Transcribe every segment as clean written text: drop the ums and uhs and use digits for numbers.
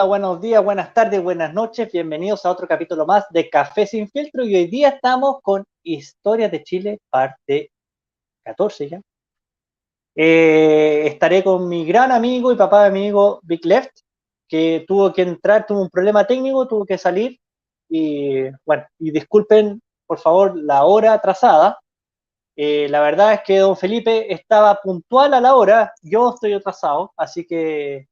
Hola, buenos días, buenas tardes, buenas noches. Bienvenidos a otro capítulo más de Café Sin Filtro. Y hoy día estamos con Historias de Chile, parte 14 ya. Estaré con mi gran amigo y papá de amigo Big Left, que tuvo que entrar, tuvo un problema técnico, tuvo que salir. Y bueno, y disculpen, por favor, la hora atrasada. La verdad es que don Felipe estaba puntual a la hora, yo estoy atrasado, así que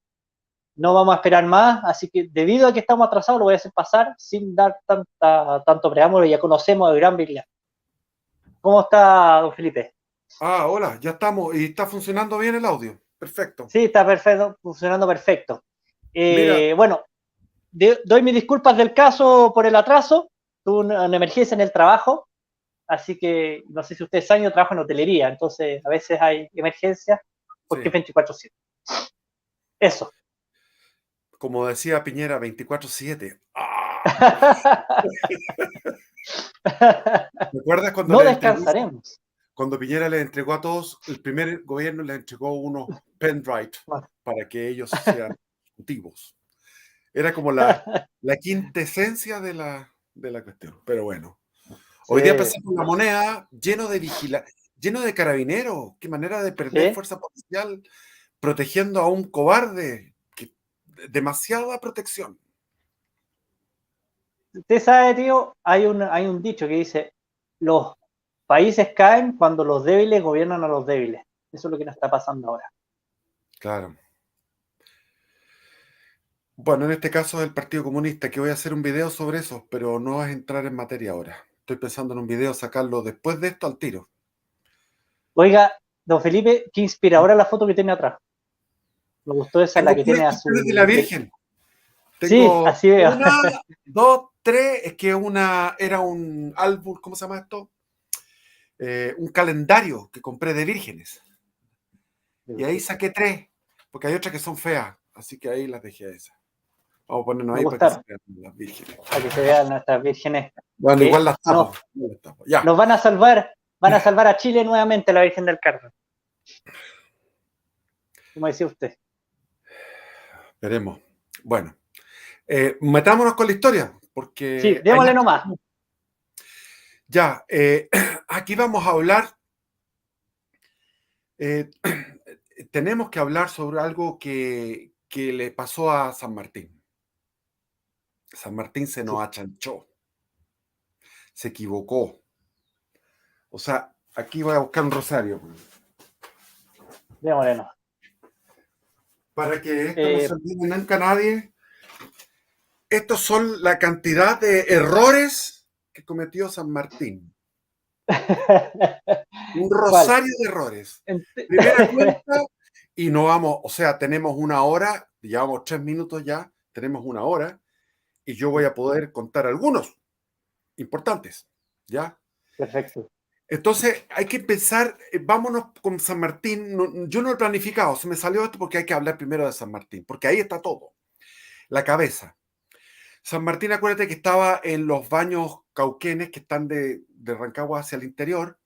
no vamos a esperar más, así que debido a que estamos atrasados lo voy a hacer pasar sin dar tanto preámbulo, ya conocemos el gran Biblia. ¿Cómo está, don Felipe? Hola, ya estamos. ¿Y está funcionando bien el audio? Perfecto. Sí, está perfecto, funcionando perfecto. Mira, Bueno, doy mis disculpas del caso por el atraso, tuve una emergencia en el trabajo, así que no sé si ustedes saben, yo trabajo en hotelería, entonces a veces hay emergencias porque sí, es 24/7. Eso. como decía Piñera, 24/7. ¿Te acuerdas No descansaremos. cuando Piñera le entregó a todos, el primer gobierno les entregó unos pendrive Bueno. para que ellos sean ejecutivos? Era como la quintesencia de la cuestión. Pero bueno, Sí, hoy día empezamos la moneda lleno de carabineros. Qué manera de perder sí. fuerza policial protegiendo a un cobarde. Demasiada protección. Usted sabe, tío, hay un dicho que dice, los países caen cuando los débiles gobiernan a los débiles. Eso es lo que nos está pasando ahora. Claro. Bueno, en este caso es el Partido Comunista, que voy a hacer un video sobre eso, pero no vas a entrar en materia ahora. Estoy pensando en un video sacarlo después de esto al tiro. Oiga, don Felipe, qué inspiradora la foto que tiene atrás. Me gustó esa, la Tengo que puras tiene a imágenes de la su... Virgen. Sí, Tengo así veo. una, dos, tres, es que era un álbum, ¿cómo se llama esto? Un calendario que compré de vírgenes. Y ahí saqué tres, porque hay otras que son feas, así que ahí las dejé esas. Vamos a ponernos Me ahí para que se gustaron, vean las vírgenes. para que se vean nuestras vírgenes Bueno, igual que las tapo. Igual las tapo. Ya. nos van a salvar a Chile nuevamente la Virgen del Carmen, como decía usted. Veremos. Bueno, metámonos con la historia, Sí, porque hay démosle harto. nomás. Ya, aquí vamos a hablar, eh, tenemos que hablar sobre algo que le pasó a San Martín. San Martín se nos Sí, achanchó, se equivocó. O sea, aquí voy a buscar un rosario, démosle nomás. para que esto no se Eh, olvide nunca a nadie. Estos son la cantidad de errores que cometió San Martín. Un ¿Cuál? rosario de errores. Primera cuenta, y no vamos, o sea, tenemos una hora, llevamos 3 minutos ya, tenemos una hora, y yo voy a poder contar algunos importantes, ¿ya? Perfecto. Entonces, hay que pensar, vámonos con San Martín. Yo no he planificado, se me salió esto porque hay que hablar primero de San Martín, porque ahí está todo, la cabeza. San Martín, acuérdate que estaba en los baños cauquenes que están de Rancagua hacia el interior,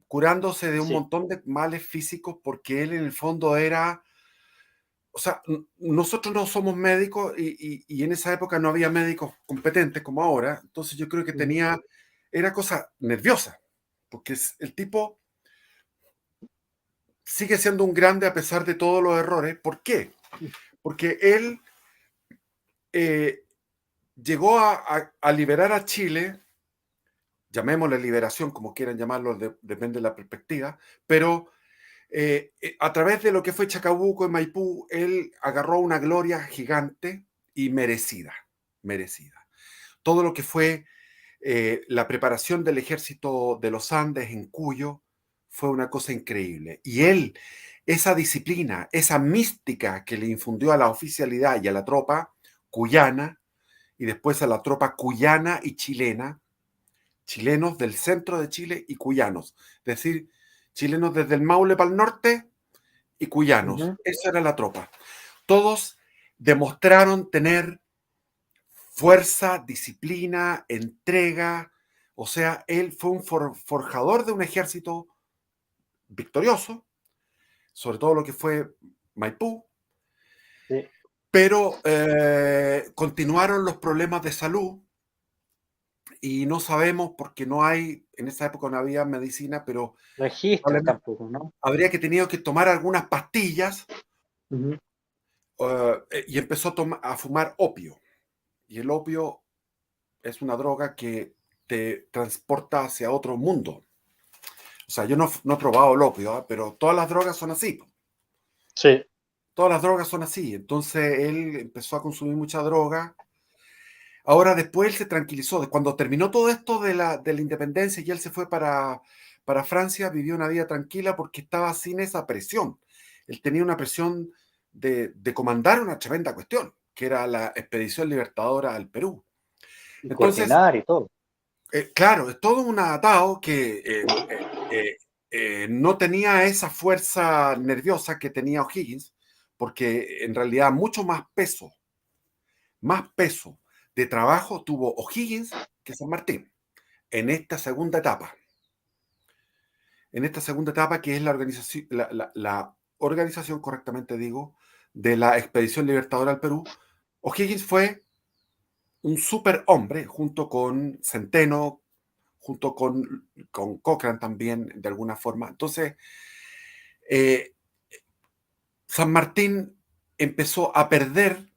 curándose de un Sí. montón de males físicos porque él en el fondo era, o sea, nosotros no somos médicos y en esa época no había médicos competentes como ahora, entonces yo creo que Ujú. era cosa nerviosa, porque el tipo sigue siendo un grande a pesar de todos los errores. ¿Por qué? Porque él eh, llegó a liberar a Chile, llamémosle liberación, como quieran llamarlo, depende de la perspectiva, pero a través de lo que fue Chacabuco y Maipú, él agarró una gloria gigante y merecida, merecida. Todo lo que fue la preparación del ejército de los Andes en Cuyo fue una cosa increíble. Y él, esa disciplina, esa mística que le infundió a la oficialidad y a la tropa cuyana, y después a la tropa cuyana y chilena, chilenos del centro de Chile y cuyanos, es decir, chilenos desde el Maule para el norte y cuyanos. Ujú. Esa era la tropa. Todos demostraron tener fuerza, disciplina, entrega. O sea, él fue un forjador de un ejército victorioso, sobre todo lo que fue Maipú. Sí. Pero continuaron los problemas de salud y no sabemos porque no hay, en esa época no había medicina, pero Registros probablemente tampoco, ¿no? habría que tenido que tomar algunas pastillas Ujú. y empezó a fumar opio. Y el opio es una droga que te transporta hacia otro mundo. O sea, yo no he probado el opio, ¿ah? Pero todas las drogas son así. Sí, Todas las drogas son así. Entonces él empezó a consumir mucha droga. Ahora después él se tranquilizó. Cuando terminó todo esto de la independencia y él se fue para Francia, vivió una vida tranquila porque estaba sin esa presión. Él tenía una presión de comandar una tremenda cuestión, que era la expedición libertadora al Perú. y Entonces, coordinar y todo. claro, es todo un atado que no tenía esa fuerza nerviosa que tenía O'Higgins, porque en realidad más peso de trabajo tuvo O'Higgins que San Martín en esta segunda etapa. En esta segunda etapa que es la organización, correctamente digo, de la expedición libertadora al Perú, O'Higgins fue un superhombre junto con Centeno, junto con Cochrane también, de alguna forma. Entonces, eh, San Martín empezó a perder,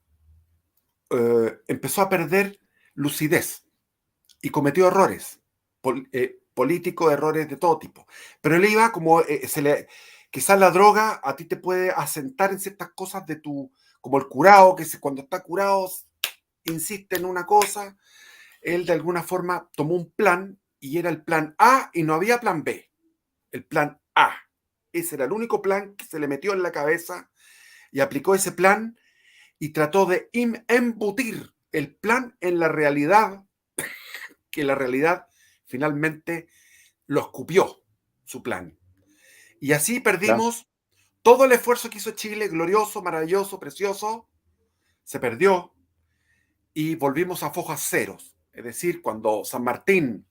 empezó a perder lucidez y cometió errores políticos, errores de todo tipo. Pero él iba como, quizás la droga a ti te puede asentar en ciertas cosas como el curado, cuando está curado insiste en una cosa, él de alguna forma tomó un plan y era el plan A y no había plan B, el plan A. Ese era el único plan que se le metió en la cabeza y aplicó ese plan y trató de embutir el plan en la realidad, que la realidad finalmente lo escupió, su plan. Y así Claro. perdimos todo el esfuerzo que hizo Chile, glorioso, maravilloso, precioso, se perdió y volvimos a fojas ceros. Es decir, cuando San Martín,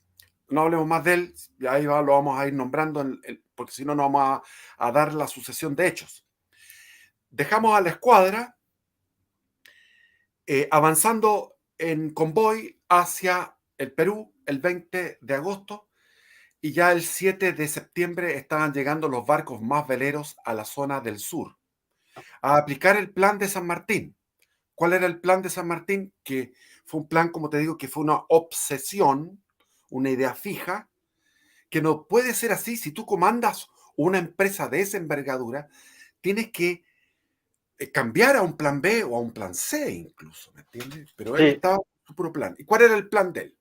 no hablemos más de él, ya ahí lo vamos a ir nombrando, porque si no, no vamos a dar la sucesión de hechos. Dejamos a la escuadra avanzando en convoy hacia el Perú el 20 de agosto y ya el 7 de septiembre estaban llegando los barcos más veleros a la zona del sur a aplicar el plan de San Martín. ¿Cuál era el plan de San Martín? Que fue un plan, como te digo, que fue una obsesión, una idea fija, que no puede ser así. Si tú comandas una empresa de esa envergadura, tienes que cambiar a un plan B o a un plan C incluso, ¿me entiendes? Pero él Sí, estaba en su puro plan. ¿Y cuál era el plan de él?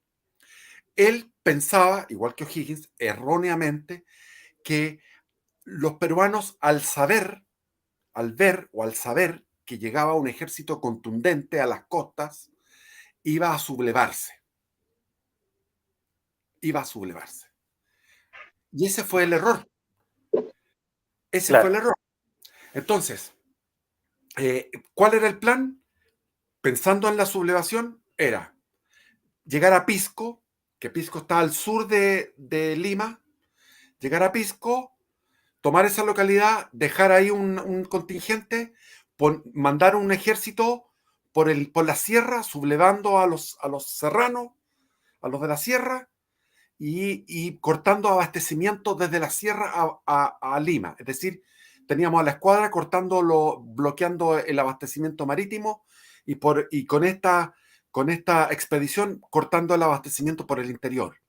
Él pensaba, igual que O'Higgins, erróneamente, que los peruanos al ver o al saber que llegaba un ejército contundente a las costas, iba a sublevarse, iba a sublevarse. Y ese fue el error, ese fue claro. el error. Entonces, ¿cuál era el plan? Pensando en la sublevación, era llegar a Pisco, que Pisco está al sur de Lima, llegar a Pisco, tomar esa localidad, dejar ahí un contingente, mandar un ejército por la sierra, sublevando a los serranos, a los de la sierra, y cortando abastecimiento desde la sierra a Lima. Es decir, teníamos a la escuadra bloqueando el abastecimiento marítimo y con esta expedición cortando el abastecimiento por el interior.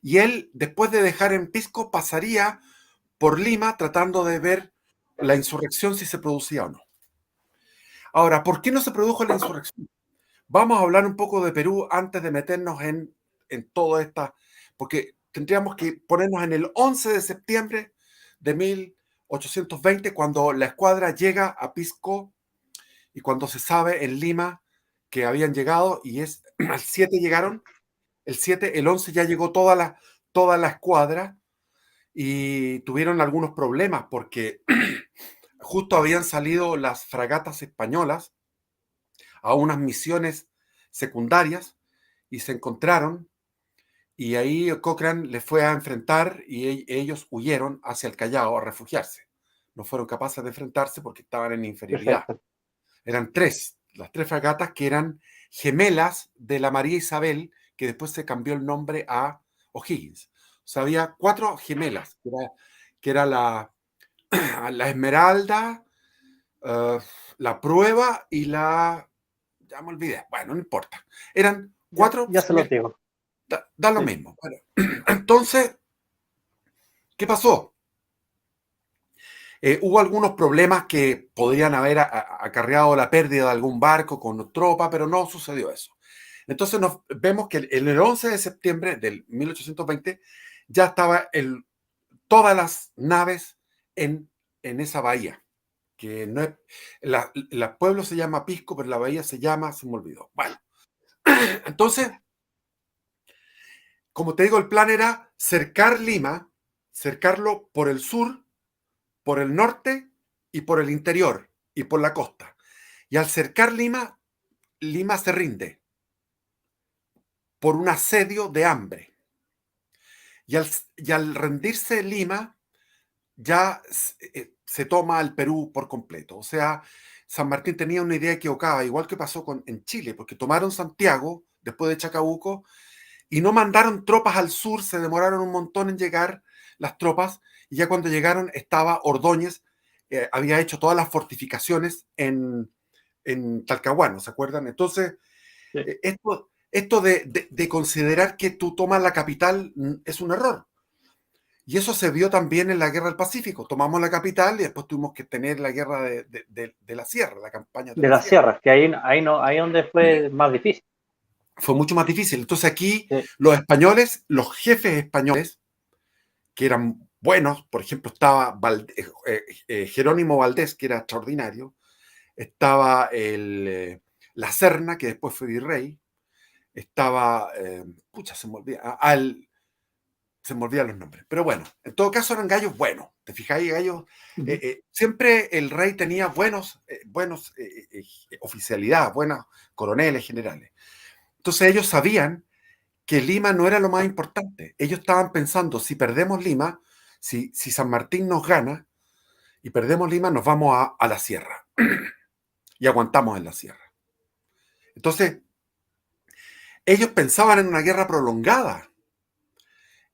Y él, después de dejar en Pisco, pasaría por Lima tratando de ver la insurrección si se producía o no. Ahora, ¿por qué no se produjo la insurrección? Vamos a hablar un poco de Perú antes de meternos en todo esta, porque tendríamos que ponernos en el 11 de septiembre de 1820, cuando la escuadra llega a Pisco y cuando se sabe en Lima que habían llegado, y al 7 llegaron, el 7, el 11 ya llegó toda la escuadra y tuvieron algunos problemas porque justo habían salido las fragatas españolas a unas misiones secundarias y se encontraron y ahí Cochrane les fue a enfrentar y ellos huyeron hacia el Callao a refugiarse. No fueron capaces de enfrentarse porque estaban en inferioridad. Perfecto. Eran tres las tres fragatas que eran gemelas de la María Isabel, que después se cambió el nombre a O'Higgins. O sea, había 4 gemelas, que era la Esmeralda, eh, la Prueba y la... Ya me olvidé. Bueno, no importa. Eran Ya, 4 ya se los gemelas. digo. Da lo Sí, mismo. Bueno, entonces, ¿qué pasó? Hubo algunos problemas que podrían haber acarreado la pérdida de algún barco con tropa, pero no sucedió eso. Entonces vemos que en el 11 de septiembre del 1820 ya estaban todas las naves en esa bahía, que no es, el pueblo se llama Pisco, pero la bahía se me olvidó. Bueno, entonces, como te digo, el plan era cercar Lima, cercarlo por el sur, por el norte y por el interior y por la costa. Y al cercar Lima, Lima se rinde por un asedio de hambre. Y al rendirse Lima, ya se toma al Perú por completo. O sea, San Martín tenía una idea equivocada, igual que pasó en Chile, porque tomaron Santiago después de Chacabuco y no mandaron tropas al sur, se demoraron un montón en llegar las tropas, y ya cuando llegaron estaba Ordóñez, había hecho todas las fortificaciones en Talcahuano, ¿se acuerdan? Entonces, sí. esto de considerar que tú tomas la capital es un error. Y eso se vio también en la Guerra del Pacífico. Tomamos la capital y después tuvimos que tener la guerra de la sierra, la campaña de De la las sierra. sierras, que ahí no, ahí donde fue más difícil. Fue mucho más difícil. Entonces aquí Sí. los españoles, los jefes españoles, que eran buenos, por ejemplo, estaba Jerónimo Valdés, que era extraordinario, estaba La Serna, que después fue virrey, estaba, pucha, se me olvidan los nombres, pero bueno, en todo caso eran gallos buenos, ¿te fijáis? Gallos, Ujú. siempre el rey tenía buenos oficialidad, buenos coroneles, generales. Entonces ellos sabían que Lima no era lo más importante. Ellos estaban pensando, si perdemos Lima, si San Martín nos gana y perdemos Lima, nos vamos a la sierra y aguantamos en la sierra. Entonces, ellos pensaban en una guerra prolongada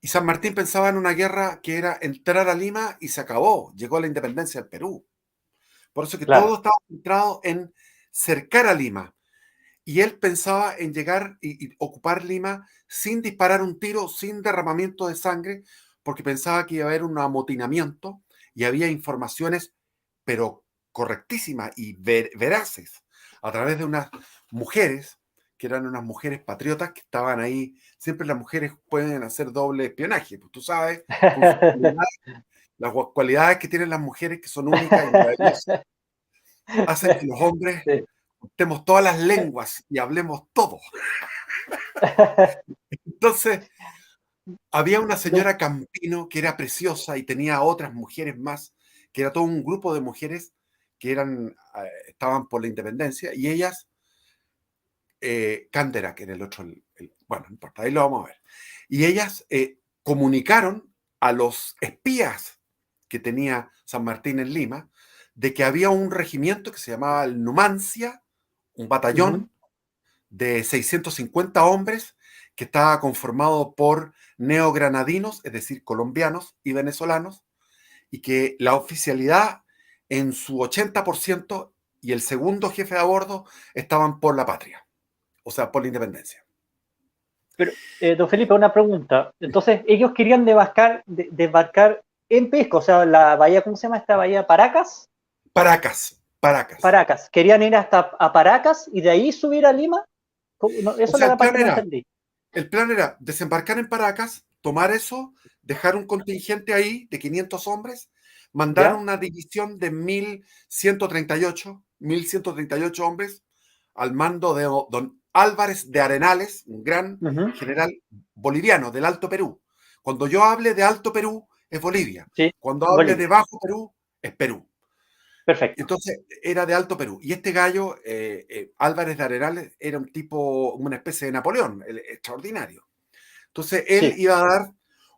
y San Martín pensaba en una guerra que era entrar a Lima y se acabó. Llegó la independencia del Perú. Por eso que todo Claro. estaba centrado en cercar a Lima. Y él pensaba en llegar y ocupar Lima sin disparar un tiro, sin derramamiento de sangre, porque pensaba que iba a haber un amotinamiento y había informaciones, pero correctísimas y veraces, a través de unas mujeres, que eran unas mujeres patriotas que estaban ahí. Siempre las mujeres pueden hacer doble espionaje, pues tú sabes, con sus cualidades, las cualidades que tienen las mujeres, que son únicas y maravillosas, hacen que los hombres Sí. tenemos todas las lenguas y hablemos todo. Entonces, había una Don- señora Campino que era preciosa y tenía otras mujeres más, que era todo un grupo de mujeres que estaban por la independencia, y ellas, Cándera, que era el otro, bueno, no importa, ahí lo vamos a ver. Y ellas comunicaron a los espías que tenía San Martín en Lima de que había un regimiento que se llamaba el Numancia, un Ujú. batallón de 650 hombres que estaba conformado por neogranadinos, es decir, colombianos y venezolanos, y que la oficialidad en su 80% y el segundo jefe a bordo estaban por la patria, o sea, por la independencia. Pero, don Felipe, una pregunta. Entonces, ellos querían desembarcar en Pisco, o sea, la bahía, ¿cómo se llama esta bahía? Paracas. Paracas, Paracas. Paracas. Querían ir hasta a Paracas y de ahí subir a Lima. No, O esa es sea, la parte que no entendí. el plan era desembarcar en Paracas, tomar eso, dejar un contingente ahí de 500 hombres, mandar ¿Ya? una división de 1.138 hombres al mando de don Álvarez de Arenales, un gran Ujú. general boliviano del Alto Perú. Cuando yo hable de Alto Perú, es Bolivia. Sí, Cuando hable Bolivia. de Bajo Perú, es Perú. Perfecto. Entonces era de Alto Perú. Y este gallo, Álvarez de Arenales, era un tipo, una especie de Napoleón, extraordinario. Entonces él Sí. iba a dar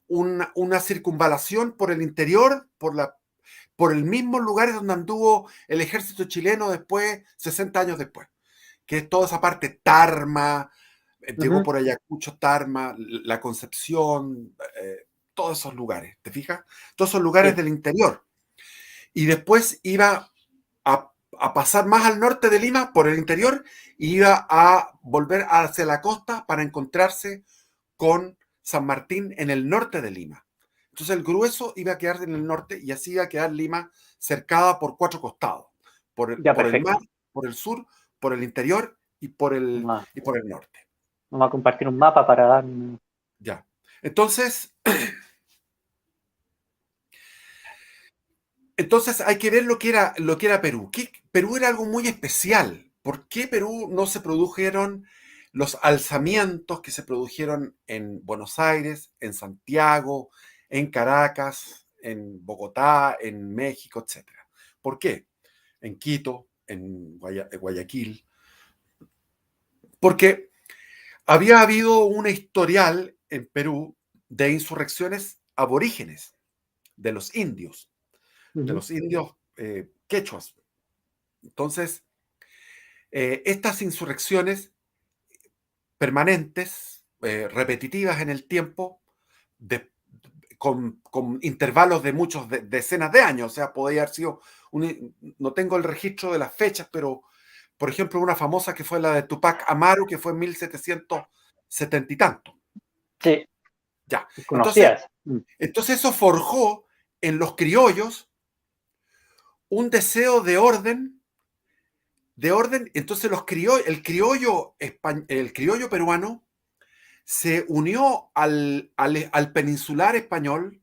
una circunvalación por el interior, por el mismo lugar donde anduvo el ejército chileno después, 60 años después. que es toda esa parte Tarma, llegó Ujú. por Ayacucho, Tarma, La Concepción, todos esos lugares, ¿te fijas? Todos esos lugares Sí, del interior. Y después iba a pasar más al norte de Lima por el interior y iba a volver hacia la costa para encontrarse con San Martín en el norte de Lima. Entonces el grueso iba a quedar en el norte y así iba a quedar Lima cercada por cuatro costados, ya por el mar, perfecto. por el sur, por el interior Vamos a, y por el norte. vamos a compartir un mapa para dar. Ya. Entonces, entonces hay que ver lo que era Perú. Perú era algo muy especial. ¿Por qué Perú no se produjeron los alzamientos que se produjeron en Buenos Aires, en Santiago, en Caracas, en Bogotá, en México, etcétera? ¿Por qué? En Quito, en Guayaquil. Porque había habido un historial en Perú de insurrecciones aborígenes de los indios, Ujú. quechuas. Entonces, estas insurrecciones permanentes, repetitivas en el tiempo, de- con intervalos de muchos decenas de años, o sea, podría haber sido, no tengo el registro de las fechas, pero por ejemplo, una famosa que fue la de Tupac Amaru, que fue en 1770 y tanto. Sí, Ya. Entonces, conocías. entonces eso forjó en los criollos un deseo de orden. Entonces el criollo peruano se unió al peninsular español,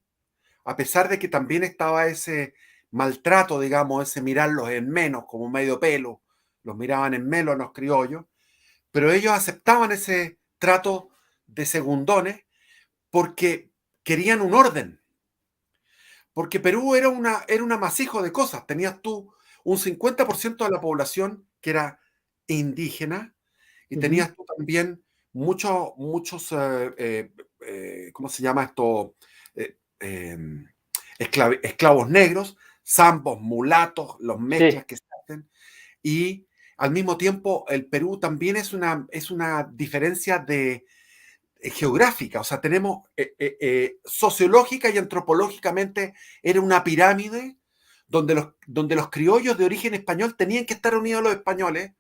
a pesar de que también estaba ese maltrato, digamos, ese mirarlos en menos, como medio pelo, los miraban en menos a los criollos, pero ellos aceptaban ese trato de segundones porque querían un orden, porque Perú era un amasijo de cosas. Tenías tú un 50% de la población que era indígena y Ujú. tenías tú también muchos, ¿cómo se llama esto? Eh, eh, esclavos negros, zambos, mulatos, los Sí, mechas que se hacen. Y al mismo tiempo, el Perú también es una diferencia geográfica, o sea, tenemos sociológica y antropológicamente era una pirámide donde los criollos de origen español tenían que estar unidos a los españoles,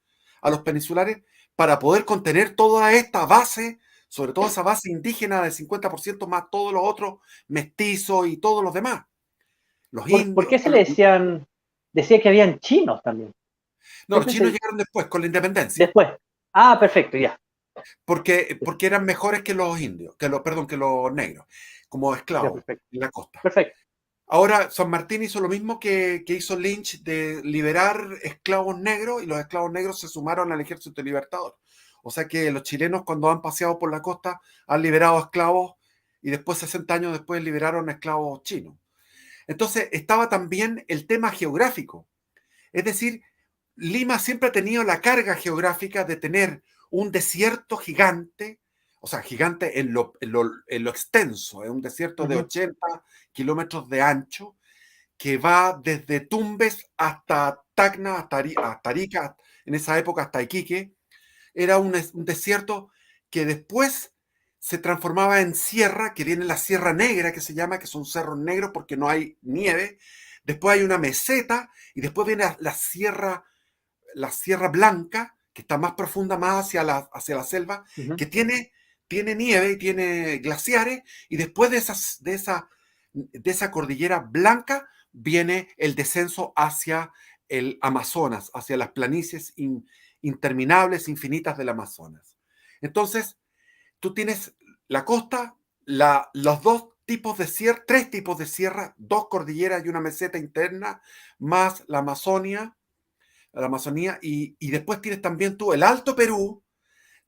a los peninsulares, para poder contener toda esta base, sobre todo esa base indígena del 50% más todos los otros mestizos y todos los demás, los ¿por indios. qué se le decían, decía que habían chinos también? No, ¿Por los qué chinos se, llegaron después, con la independencia, después? Ah, perfecto, ya. porque eran mejores que los indios, perdón, que los negros, como Ya, esclavos perfecto. en la costa. Perfecto. Ahora, San Martín hizo lo mismo que hizo Lynch de liberar esclavos negros y los esclavos negros se sumaron al ejército libertador. O sea que los chilenos cuando han paseado por la costa han liberado esclavos y después, 60 años después, liberaron esclavos chinos. Entonces estaba también el tema geográfico. Es decir, Lima siempre ha tenido la carga geográfica de tener un desierto gigante, o sea, gigante en lo extenso, es un desierto de Ujú. 80 kilómetros de ancho, que va desde Tumbes hasta Tacna, hasta Arica, en esa época hasta Iquique. Era un desierto que después se transformaba en sierra, que viene la Sierra Negra, que se llama, que son cerros negros porque no hay nieve. Después hay una meseta y después viene la Sierra Blanca, que está más profunda, más hacia la selva, Ujú. que tiene nieve y tiene glaciares, y después de esa cordillera blanca viene el descenso hacia el Amazonas, hacia las planicies interminables, infinitas del Amazonas. Entonces, tú tienes la costa, los dos tipos de sierra, tres tipos de sierra, dos cordilleras y una meseta interna, más la Amazonía, y después tienes también tú el Alto Perú,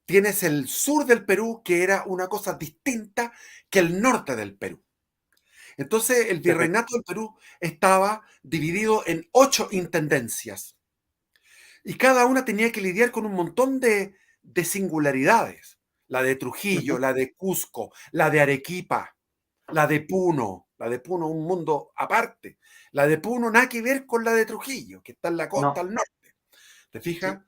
tienes el sur del Perú, que era una cosa distinta que el norte del Perú. Entonces, el Perfecto. virreinato del Perú estaba dividido en 8 intendencias y cada una tenía que lidiar con un montón de singularidades. La de Trujillo, Ujú. la de Cusco, la de Arequipa, la de Puno, un mundo aparte. La de Puno nada que ver con la de Trujillo, que está en la costa No, al norte. ¿Te sí. fijas?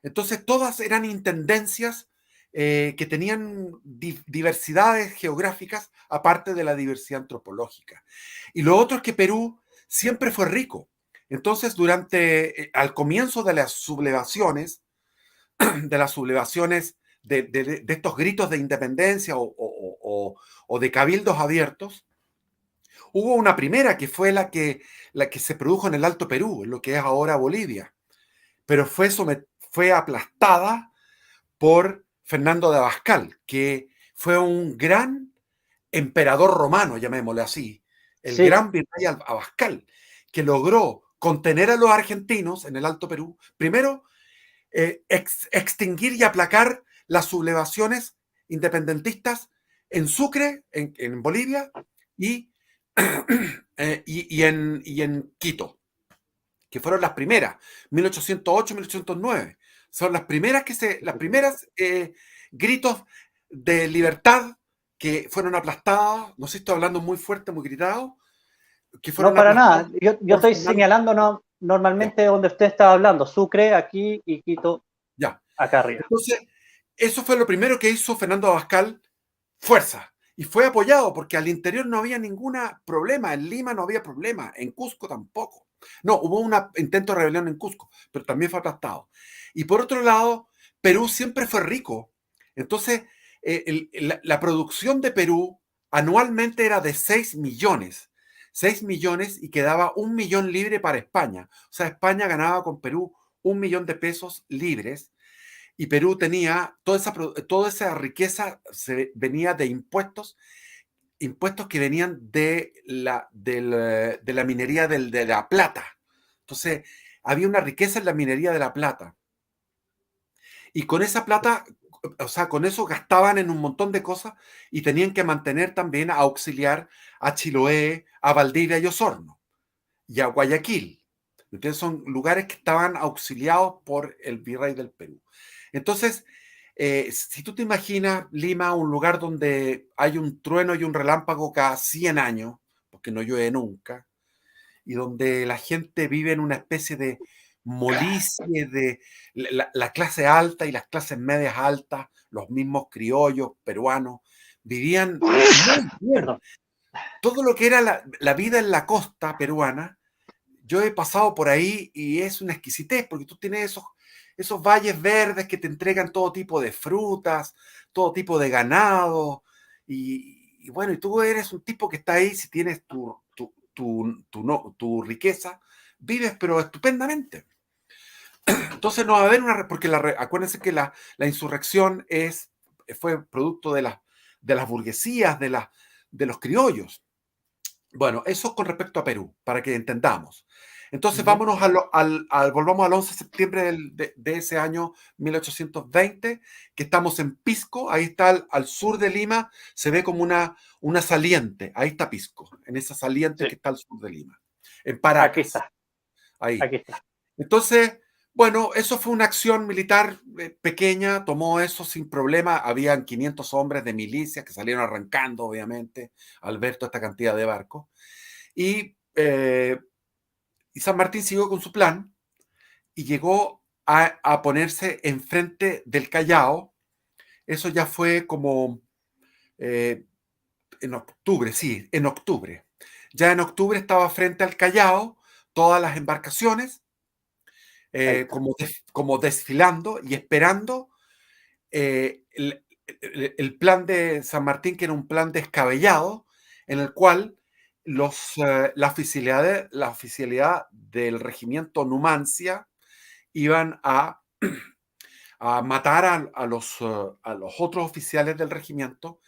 Entonces todas eran intendencias que tenían diversidades geográficas aparte de la diversidad antropológica. Y lo otro es que Perú siempre fue rico. Entonces, al comienzo de las sublevaciones, de estos gritos de independencia o de cabildos abiertos, hubo una primera que fue la que se produjo en el Alto Perú, en lo que es ahora Bolivia, pero fue aplastada por Fernando de Abascal, que fue un gran emperador romano, llamémosle así, el Sí, gran virrey Abascal, que logró contener a los argentinos en el Alto Perú, primero extinguir y aplacar las sublevaciones independentistas en Sucre, en Bolivia, y, y en Quito, que fueron las primeras, 1808-1809. Son las primeras las primeras gritos de libertad que fueron aplastadas, no sé si estoy hablando muy fuerte, muy gritado, que no fueron para aplastadas nada. Yo por estoy Fernando. señalando Ya, normalmente donde usted estaba hablando, Sucre aquí y Quito ya. acá arriba. Entonces, eso fue lo primero que hizo Fernando Abascal, fuerza. Y fue apoyado porque al interior no había ningún problema, en Lima no había problema, en Cusco tampoco. No, hubo un intento de rebelión en Cusco, pero también fue aplastado. Y por otro lado, Perú siempre fue rico. Entonces, la producción de Perú anualmente era de 6 millones. 6 millones y quedaba 1 millón libre para España. O sea, España ganaba con Perú 1 millón de pesos libres y Perú tenía toda esa riqueza venía de impuestos, impuestos que venían de la minería de la plata. Entonces, había una riqueza en la minería de la plata. Y con esa plata, o sea, con eso gastaban en un montón de cosas y tenían que mantener también a auxiliar a Chiloé, a Valdivia y Osorno y a Guayaquil. Entonces son lugares que estaban auxiliados por el virrey del Perú. Entonces, si tú te imaginas Lima, un lugar donde hay un trueno y un relámpago cada 100 años, porque no llueve nunca, y donde la gente vive en una especie de molicie de la clase alta y las clases medias altas, los mismos criollos peruanos, vivían muy bien. Perdón. Todo lo que era la vida en la costa peruana, yo he pasado por ahí y es una exquisitez, porque tú tienes esos valles verdes que te entregan todo tipo de frutas, todo tipo de ganado, y bueno, y tú eres un tipo que está ahí, si tienes tu riqueza, vives pero estupendamente. Entonces no va a haber porque acuérdense que la insurrección fue producto de las burguesías, de los criollos. Bueno, eso con respecto a Perú, para que entendamos. Entonces, Ujú. vámonos volvamos al 11 de septiembre de ese año 1820, que estamos en Pisco, ahí está al sur de Lima, se ve como una saliente, ahí está Pisco, en esa saliente Sí, que está al sur de Lima, en aquí Paracas, está, ahí. aquí está. Entonces, bueno, eso fue una acción militar pequeña, tomó eso sin problema. Habían 500 hombres de milicia que salieron arrancando, obviamente, al ver toda esta cantidad de barcos. Y, y San Martín siguió con su plan y llegó a ponerse enfrente del Callao. Eso ya fue como eh, en octubre, sí, en octubre. Ya en octubre estaba frente al Callao todas las embarcaciones Ahí está. como desfilando y esperando el plan de San Martín, que era un plan descabellado, en el cual la oficialidad del regimiento Numancia iban a matar a los otros oficiales del regimiento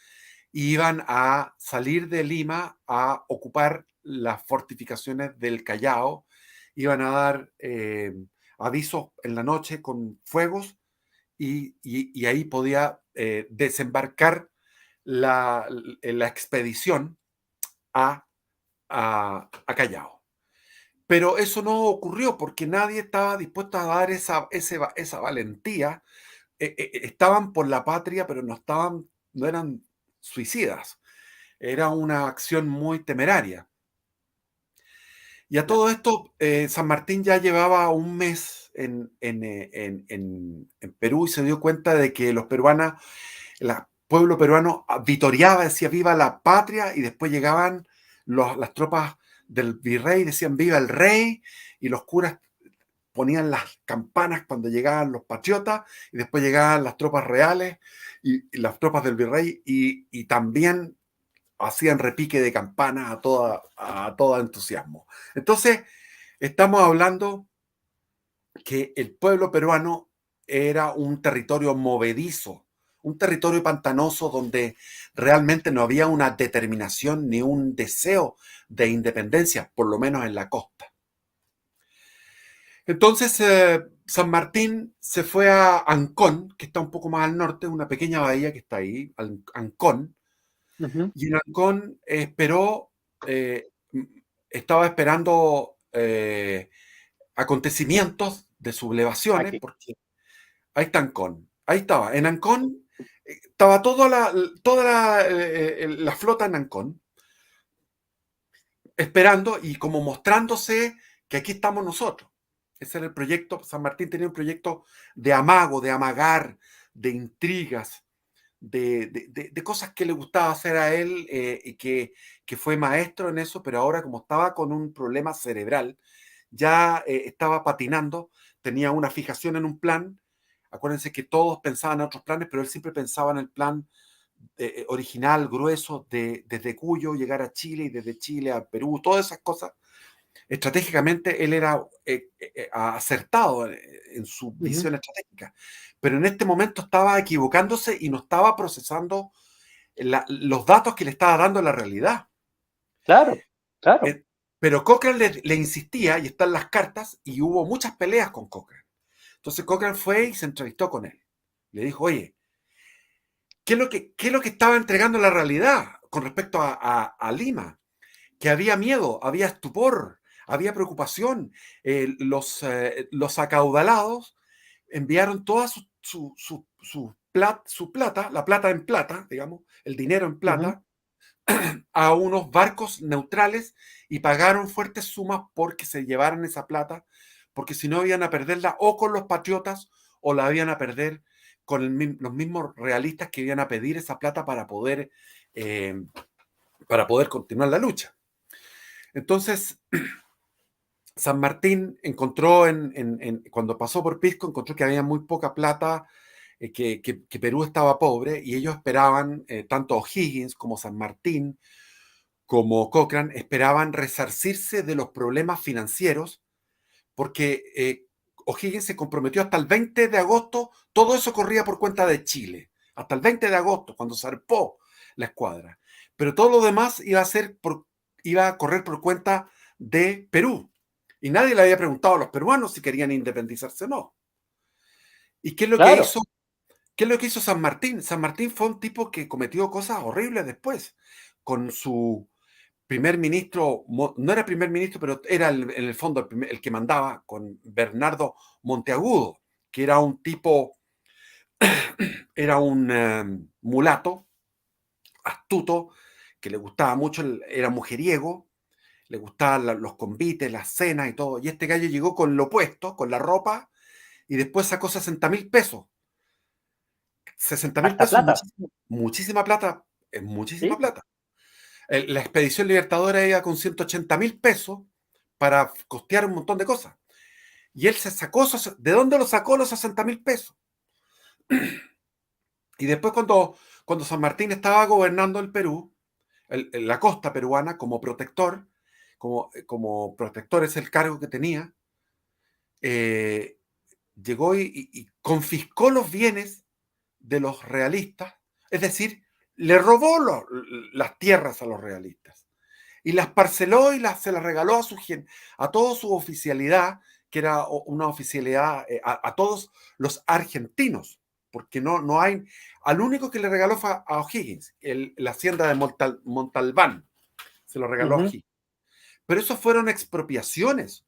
y iban a salir de Lima a ocupar las fortificaciones del Callao, iban a dar avisos en la noche con fuegos y ahí podía desembarcar la expedición a, a Callao. Pero eso no ocurrió porque nadie estaba dispuesto a dar esa valentía. Estaban por la patria, pero no eran suicidas. Era una acción muy temeraria. Y a Ya. todo esto, San Martín ya llevaba un mes en Perú y se dio cuenta de que los peruanos, el pueblo peruano vitoreaba, decía viva la patria, y después llegaban las tropas del virrey, decían viva el rey, y los curas ponían las campanas cuando llegaban los patriotas, y después llegaban las tropas reales y las tropas del virrey, y también hacían repique de campanas a todo entusiasmo. Entonces, estamos hablando que el pueblo peruano era un territorio movedizo, un territorio pantanoso donde realmente no había una determinación ni un deseo de independencia, por lo menos en la costa. Entonces, San Martín se fue a Ancón, que está un poco más al norte, una pequeña bahía que está ahí, Ancón, Ujú. y en Ancón esperó, estaba esperando acontecimientos de sublevaciones, Aquí. porque ahí está Ancón, ahí estaba, en Ancón estaba toda la flota en Ancón, esperando y como mostrándose que aquí estamos nosotros. Ese era el proyecto. San Martín tenía un proyecto de amago, de amagar, de intrigas, de cosas que le gustaba hacer a él, y que fue maestro en eso, pero ahora como estaba con un problema cerebral, ya estaba patinando, tenía una fijación en un plan. Acuérdense que todos pensaban en otros planes, pero él siempre pensaba en el plan original, grueso, desde Cuyo llegar a Chile y desde Chile a Perú, todas esas cosas. Estratégicamente él era acertado en su Ujú. visión estratégica, pero en este momento estaba equivocándose y no estaba procesando los datos que le estaba dando la realidad. Claro, claro. Eh, pero Cochrane le insistía, y están las cartas, y hubo muchas peleas con Cochrane. Entonces Cochrane fue y se entrevistó con él. Le dijo, oye, qué es lo que estaba entregando la realidad con respecto a Lima? Que había miedo, había estupor, había preocupación. Los acaudalados enviaron toda su plata, la plata en plata, digamos, el dinero en Ujú. plata, a unos barcos neutrales, y pagaron fuertes sumas porque se llevaran esa plata, porque si no iban a perderla o con los patriotas o la iban a perder con los mismos realistas que iban a pedir esa plata eh, para poder continuar la lucha. Entonces, San Martín encontró, cuando pasó por Pisco, encontró que había muy poca plata, que Perú estaba pobre, y ellos esperaban, tanto O'Higgins como San Martín, como Cochrane, esperaban resarcirse de los problemas financieros, porque O'Higgins se comprometió hasta el 20 de agosto, todo eso corría por cuenta de Chile, hasta el 20 de agosto, cuando zarpó la escuadra. Pero todo lo demás iba a correr por cuenta de Perú. Y nadie le había preguntado a los peruanos si querían independizarse o no. ¿Y qué es lo que Claro. hizo? ¿Qué es lo que hizo San Martín? San Martín fue un tipo que cometió cosas horribles después, con su primer ministro, no era primer ministro, pero era en el fondo el que mandaba, con Bernardo Monteagudo, que era un tipo, era un mulato, astuto, que le gustaba mucho, era mujeriego, le gustaban los convites, las cenas y todo. Y este gallo llegó con lo opuesto, con la ropa, y después sacó 60.000 pesos. 60.000 Hasta pesos, plata. muchísima plata, es muchísima Sí. plata. La expedición libertadora iba con 180.000 pesos para costear un montón de cosas. Y él se sacó, ¿de dónde lo sacó los 60.000 pesos? Y después cuando San Martín estaba gobernando el Perú, la costa peruana, como protector es el cargo que tenía, eh, llegó y confiscó los bienes de los realistas, es decir, le robó las tierras a los realistas y las parceló y se las regaló a toda su oficialidad, que era una oficialidad, a todos los argentinos, porque no hay, al único que le regaló fue a O'Higgins, la hacienda de Montalbán, se lo regaló a Ujú. O'Higgins. Pero eso fueron expropiaciones,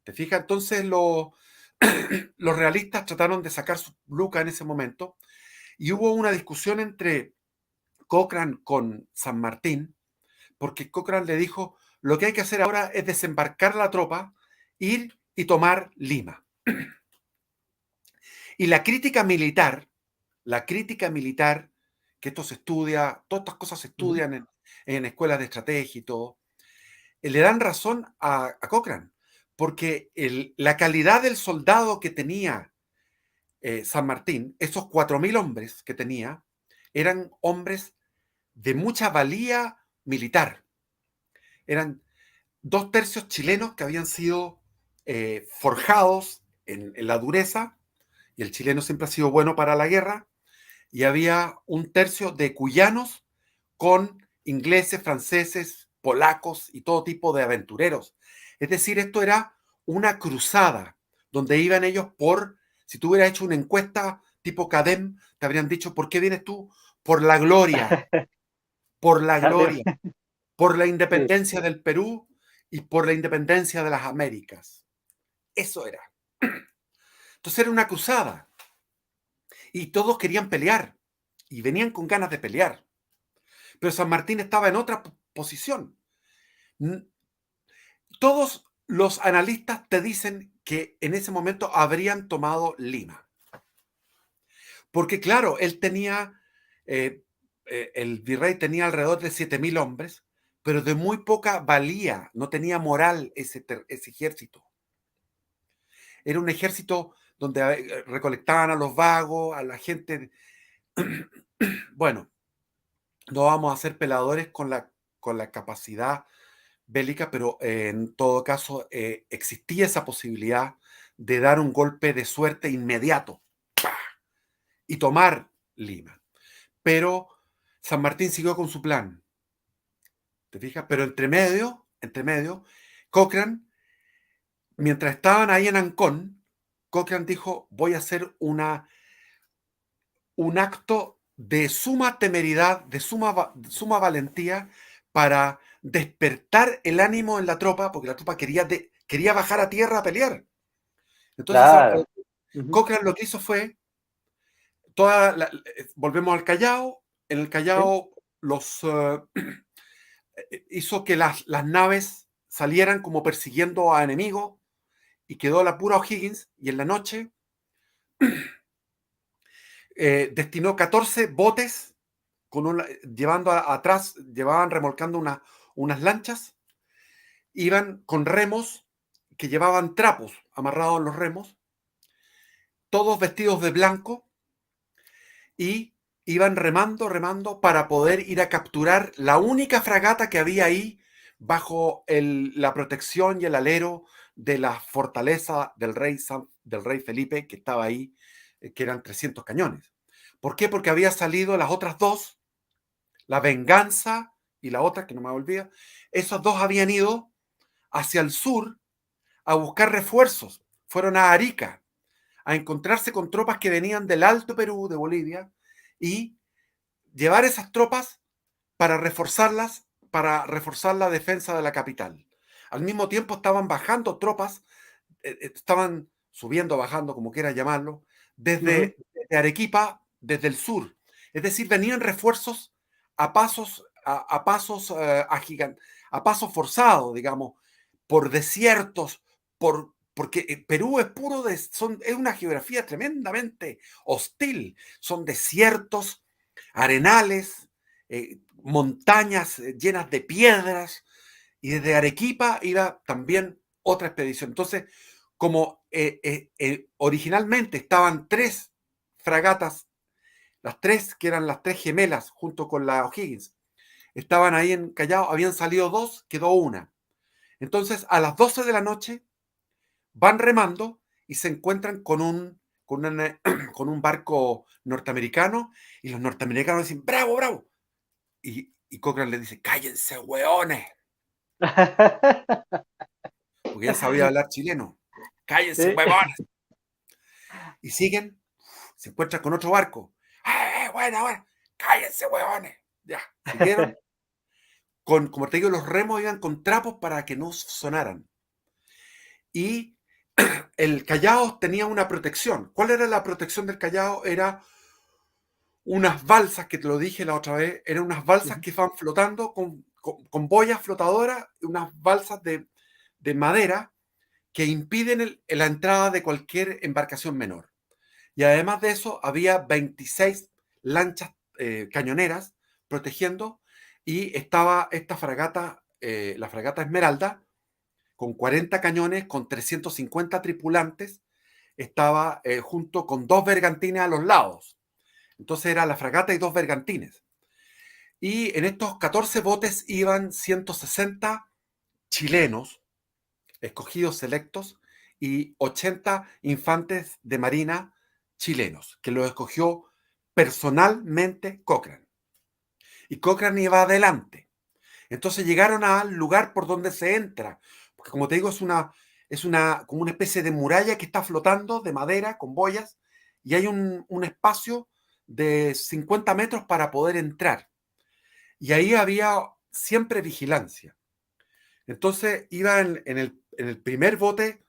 ¿te fijas? Entonces los realistas trataron de sacar su luca en ese momento, y hubo una discusión entre Cochrane con San Martín, porque Cochrane le dijo, lo que hay que hacer ahora es desembarcar la tropa, ir y tomar Lima. Y la crítica militar, que esto se estudia, todas estas cosas se Ujú. estudian en escuelas de estrategia y todo, le dan razón a Cochrane, porque la calidad del soldado que tenía San Martín, esos 4.000 hombres que tenía, eran hombres de mucha valía militar. Eran 2/3 chilenos que habían sido forjados en la dureza, y el chileno siempre ha sido bueno para la guerra, y había 1/3 de cuyanos con ingleses, franceses, polacos y todo tipo de aventureros. Es decir, esto era una cruzada donde iban ellos si tú hubieras hecho una encuesta tipo CADEM, te habrían dicho, ¿por qué vienes tú? Por la gloria, por la Dale. gloria, por la Sí. independencia del Perú y por la independencia de las Américas. Eso era. Entonces era una cruzada y todos querían pelear y venían con ganas de pelear. Pero San Martín estaba en otra posición. Todos los analistas te dicen que en ese momento habrían tomado Lima. Porque claro, eh, el virrey tenía alrededor de 7.000 hombres, pero de muy poca valía, no tenía moral ese ejército. Era un ejército donde recolectaban a los vagos, a la gente. Bueno, no vamos a ser peladores con la capacidad bélica, pero en todo caso existía esa posibilidad de dar un golpe de suerte inmediato y tomar Lima. Pero San Martín siguió con su plan, ¿te fijas? Pero entre medio, Cochrane, mientras estaban ahí en Ancón, Cochrane dijo, voy a hacer un acto de suma temeridad, de suma valentía para despertar el ánimo en la tropa, porque la tropa quería bajar a tierra a pelear. Entonces, Claro. Ujú. Cochrane lo que hizo fue, volvemos al Callao, en el Sí. Callao hizo que las naves salieran como persiguiendo a enemigos y quedó la pura O'Higgins, y en la noche destinó 14 botes llevando atrás, llevaban remolcando unas lanchas, iban con remos que llevaban trapos amarrados en los remos, todos vestidos de blanco, y iban remando para poder ir a capturar la única fragata que había ahí bajo la protección y el alero de la fortaleza del rey Felipe, que estaba ahí, que eran 300 cañones. ¿Por qué? Porque había salido las otras dos, la Venganza y la otra, que no me olvida, esos dos habían ido hacia el sur a buscar refuerzos. Fueron a Arica a encontrarse con tropas que venían del Alto Perú, de Bolivia, y llevar esas tropas para reforzar la defensa de la capital. Al mismo tiempo estaban bajando tropas, estaban subiendo, bajando, como quiera llamarlo, Ujú. desde Arequipa, desde el sur. Es decir, venían refuerzos a pasos forzados, digamos, por desiertos, porque Perú es es una geografía tremendamente hostil. Son desiertos, arenales, montañas llenas de piedras, y desde Arequipa iba también otra expedición. Entonces, como originalmente estaban 3 fragatas, las 3 que eran las 3 gemelas junto con la O'Higgins, estaban ahí en Callao, habían salido 2, quedó una. Entonces, a las 12 de la noche van remando y se encuentran con un barco norteamericano, y los norteamericanos dicen, bravo, bravo. Y Cochrane le dice, cállense, hueones, porque él sabía hablar chileno. Cállense, Sí. huevones. Y siguen, se encuentran con otro barco. Bueno, bueno, cállense, huevones. Ya, siguieron. Como te digo, los remos iban con trapos para que no sonaran. Y el Callao tenía una protección. ¿Cuál era la protección del Callao? Era unas balsas, que te lo dije la otra vez, eran unas balsas Ujú. que van flotando con boyas flotadoras, unas balsas de madera que impiden la entrada de cualquier embarcación menor. Y además de eso, había 26 lanchas cañoneras protegiendo, y estaba esta fragata, la fragata Esmeralda, con 40 cañones, con 350 tripulantes, estaba junto con 2 bergantines a los lados. Entonces era la fragata y 2 bergantines. Y en estos 14 botes iban 160 chilenos, escogidos selectos, y 80 infantes de marina chilenos, que los escogió personalmente Cochrane. Y Cochrane iba adelante. Entonces llegaron al lugar por donde se entra, porque como te digo, como una especie de muralla que está flotando de madera con boyas, y hay un espacio de 50 metros para poder entrar. Y ahí había siempre vigilancia. Entonces iba en el primer bote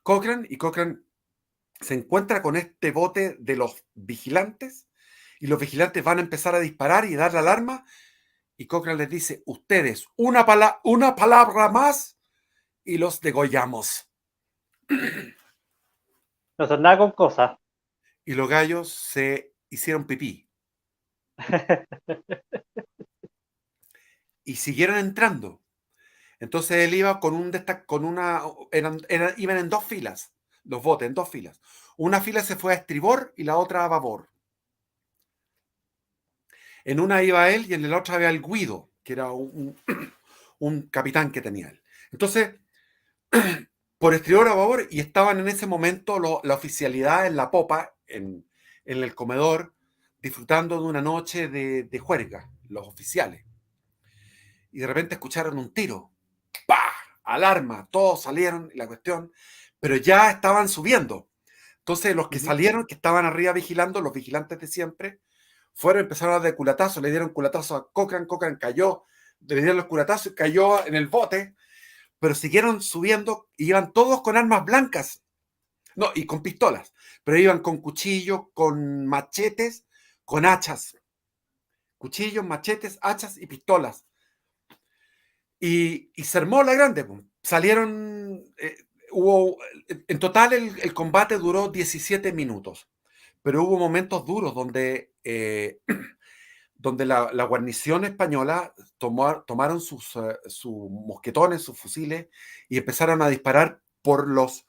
Cochrane, y Cochrane se encuentra con este bote de los vigilantes, y los vigilantes van a empezar a disparar y dar la alarma, y Cochrane les dice: ustedes, una palabra más y los degollamos. No son nada con cosas. Y los gallos se hicieron pipí y siguieron entrando. Entonces él iba con iban en 2 filas, los botes en 2 filas. Una fila se fue a estribor y la otra a babor. En una iba él y en la otra había el Guido, que era un capitán que tenía él. Entonces, por estribor a babor, y estaban en ese momento la oficialidad en la popa, en el comedor, disfrutando de una noche de juerga, los oficiales. Y de repente escucharon un tiro. ¡Pah! Alarma, todos salieron, y la cuestión, pero ya estaban subiendo. Entonces los que salieron, que estaban arriba vigilando, los vigilantes de siempre, empezaron a dar culatazos, le dieron culatazos a Cochrane, Cochrane cayó, le dieron los culatazos y cayó en el bote, pero siguieron subiendo, y iban todos con armas blancas, no, y con pistolas, pero iban con cuchillos, con machetes, con hachas, cuchillos, machetes, hachas y pistolas. Y se armó la grande. Salieron, en total el combate duró 17 minutos, pero hubo momentos duros donde la guarnición española tomaron sus mosquetones, sus fusiles, y empezaron a disparar los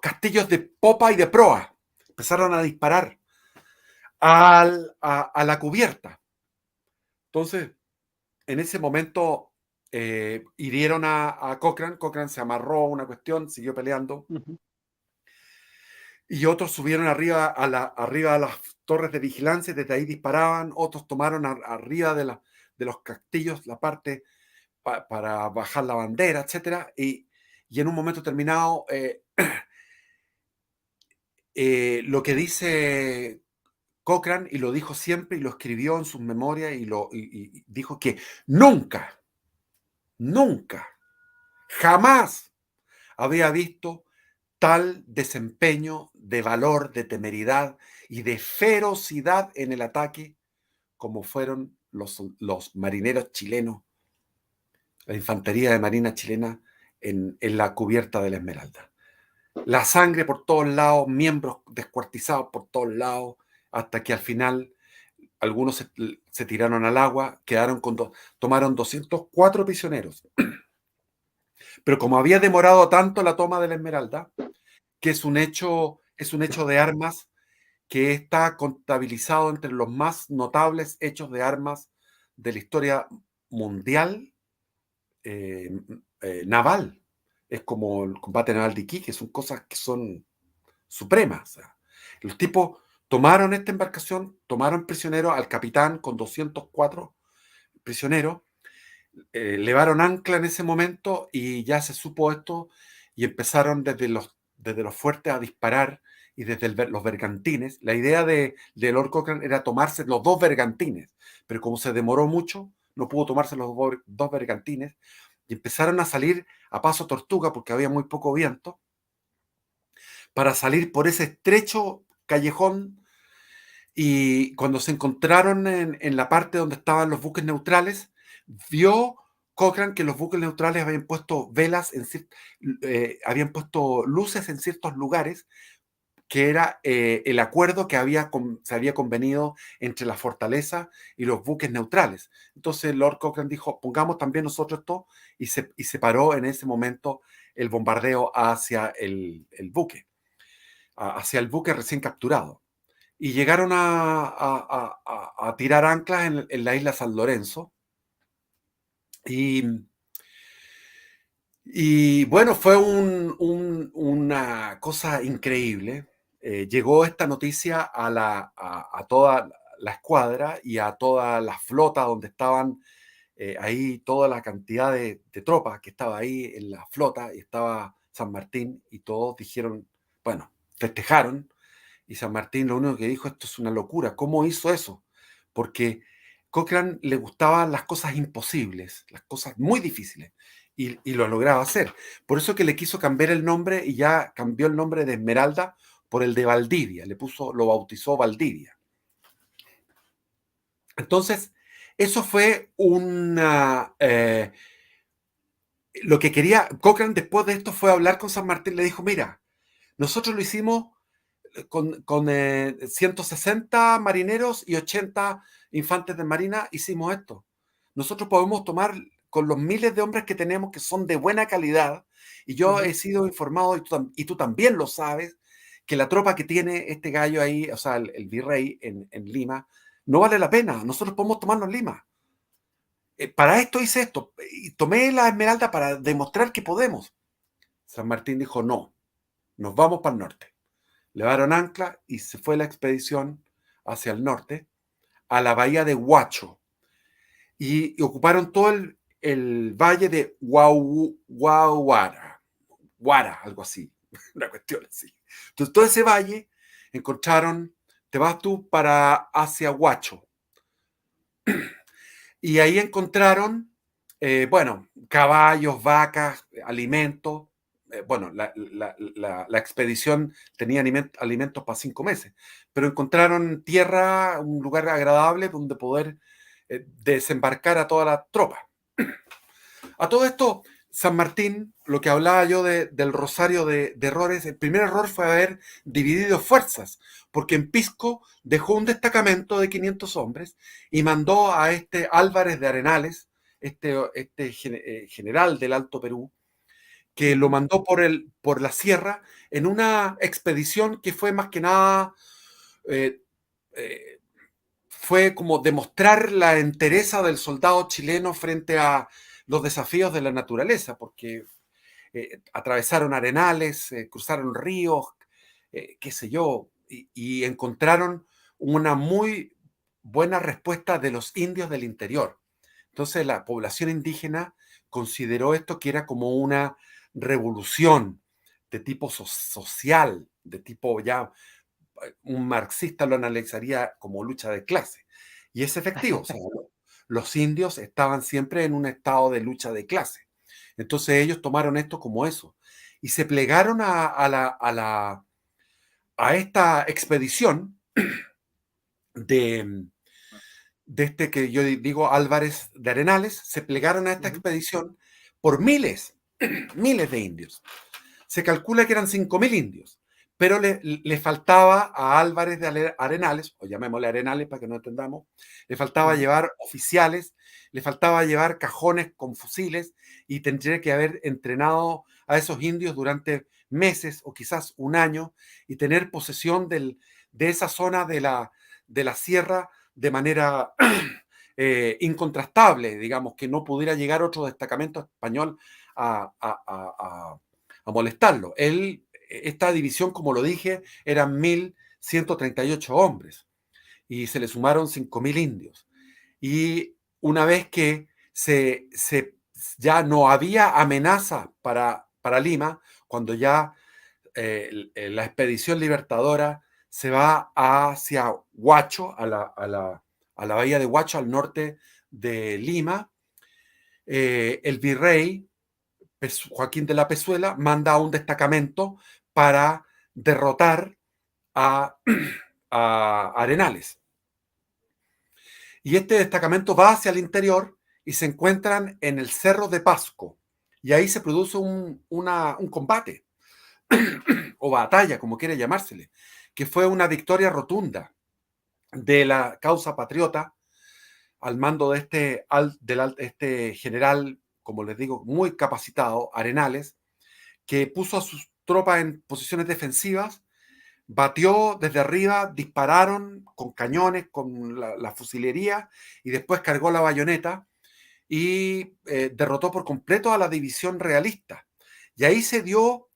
castillos de popa y de proa. Empezaron a disparar a la cubierta. Entonces, en ese momento hirieron a Cochrane. Cochrane se amarró a una cuestión, siguió peleando, y otros subieron arriba a las torres de vigilancia, desde ahí disparaban. Otros tomaron arriba de los castillos la parte para bajar la bandera, etcétera, y en un momento terminado, lo que dice Cochrane, y lo dijo siempre y lo escribió en sus memorias, y dijo que nunca, nunca, jamás había visto tal desempeño de valor, de temeridad y de ferocidad en el ataque como fueron los marineros chilenos, la infantería de marina chilena en la cubierta de la Esmeralda. La sangre por todos lados, miembros descuartizados por todos lados, hasta que al final algunos se tiraron al agua, tomaron 204 prisioneros. Pero como había demorado tanto la toma de la Esmeralda, que es un hecho de armas que está contabilizado entre los más notables hechos de armas de la historia mundial naval. Es como el combate naval de Iquique, son cosas que son supremas. O sea, los tipos tomaron esta embarcación, tomaron prisionero al capitán con 204 prisioneros, levaron ancla en ese momento, y ya se supo esto, y empezaron desde los fuertes a disparar, y desde los bergantines. La idea de Lord Cochrane era tomarse los 2 bergantines, pero como se demoró mucho, no pudo tomarse los 2 bergantines, y empezaron a salir a paso tortuga, porque había muy poco viento, para salir por ese estrecho callejón. Y cuando se encontraron en la parte donde estaban los buques neutrales, vio Cochrane que los buques neutrales habían puesto velas, habían puesto luces en ciertos lugares, que era el acuerdo que se había convenido entre la fortaleza y los buques neutrales. Entonces Lord Cochrane dijo, pongamos también nosotros esto, y se paró en ese momento el bombardeo hacia el buque, hacia el buque recién capturado. Y llegaron a tirar anclas en la isla San Lorenzo. Y bueno, fue una cosa increíble. Llegó esta noticia a toda la escuadra y a toda la flota donde estaban ahí toda la cantidad de tropas que estaba ahí en la flota, y estaba San Martín, y todos dijeron, bueno, festejaron, y San Martín lo único que dijo, esto es una locura, ¿cómo hizo eso? Porque Cochrane le gustaban las cosas imposibles, las cosas muy difíciles, y lo lograba hacer. Por eso que le quiso cambiar el nombre, y ya cambió el nombre de Esmeralda por el de Valdivia, lo bautizó Valdivia. Entonces, eso fue lo que quería Cochrane después de esto fue hablar con San Martín. Le dijo, mira, nosotros lo hicimos con 160 marineros y 80 infantes de marina, hicimos esto. Nosotros podemos tomar con los miles de hombres que tenemos, que son de buena calidad, y yo he sido informado, y tú también lo sabes, que la tropa que tiene este gallo ahí, o sea, el virrey en Lima, no vale la pena. Nosotros podemos tomarnos Lima. Para esto hice esto, y tomé la Esmeralda para demostrar que podemos. San Martín dijo, no, nos vamos para el norte. Levaron ancla y se fue la expedición hacia el norte, a la bahía de Huacho, y ocuparon todo el valle de Guara, algo así, una cuestión así. Entonces, todo ese valle encontraron, te vas tú para hacia Huacho, y ahí encontraron, bueno, caballos, vacas, alimentos. Bueno, la expedición tenía alimentos para 5 meses, pero encontraron tierra, un lugar agradable donde poder desembarcar a toda la tropa. A todo esto, San Martín, lo que hablaba yo del rosario de errores, el primer error fue haber dividido fuerzas, porque en Pisco dejó un destacamento de 500 hombres y mandó a este Álvarez de Arenales, general del Alto Perú, que lo mandó por la sierra en una expedición que fue más que nada, eh, eh, fue como demostrar la entereza del soldado chileno frente a los desafíos de la naturaleza, porque atravesaron arenales, cruzaron ríos, qué sé yo, y encontraron una muy buena respuesta de los indios del interior. Entonces la población indígena consideró esto que era como una revolución de tipo social, de tipo ya, un marxista lo analizaría como lucha de clase. Y es efectivo, o sea, los indios estaban siempre en un estado de lucha de clase. Entonces ellos tomaron esto como eso y se plegaron a esta expedición de, de este que yo digo Álvarez de Arenales, se plegaron a esta expedición por miles, miles de indios. Se calcula que eran 5.000 indios, pero le faltaba a Álvarez de Arenales, o llamémosle Arenales para que no entendamos, le faltaba llevar oficiales, le faltaba llevar cajones con fusiles, y tendría que haber entrenado a esos indios durante meses o quizás un año, y tener posesión de esa zona de la sierra de manera incontrastable, digamos, que no pudiera llegar otro destacamento español a, a, a, a molestarlo. Esta división, como lo dije, eran 1.138 hombres, y se le sumaron 5.000 indios. Y una vez que ya no había amenaza para Lima, cuando ya la expedición libertadora se va hacia Huacho, a la bahía de Huacho, al norte de Lima, el virrey Joaquín de la Pezuela manda un destacamento para derrotar a, a Arenales. Y este destacamento va hacia el interior y se encuentran en el Cerro de Pasco. Y ahí se produce un combate, o batalla, como quiere llamársele, que fue una victoria rotunda de la causa patriota al mando de este general, como les digo, muy capacitado, Arenales, que puso a sus tropas en posiciones defensivas, batió desde arriba, dispararon con cañones, con la fusilería, y después cargó la bayoneta y derrotó por completo a la división realista. Y ahí se vio,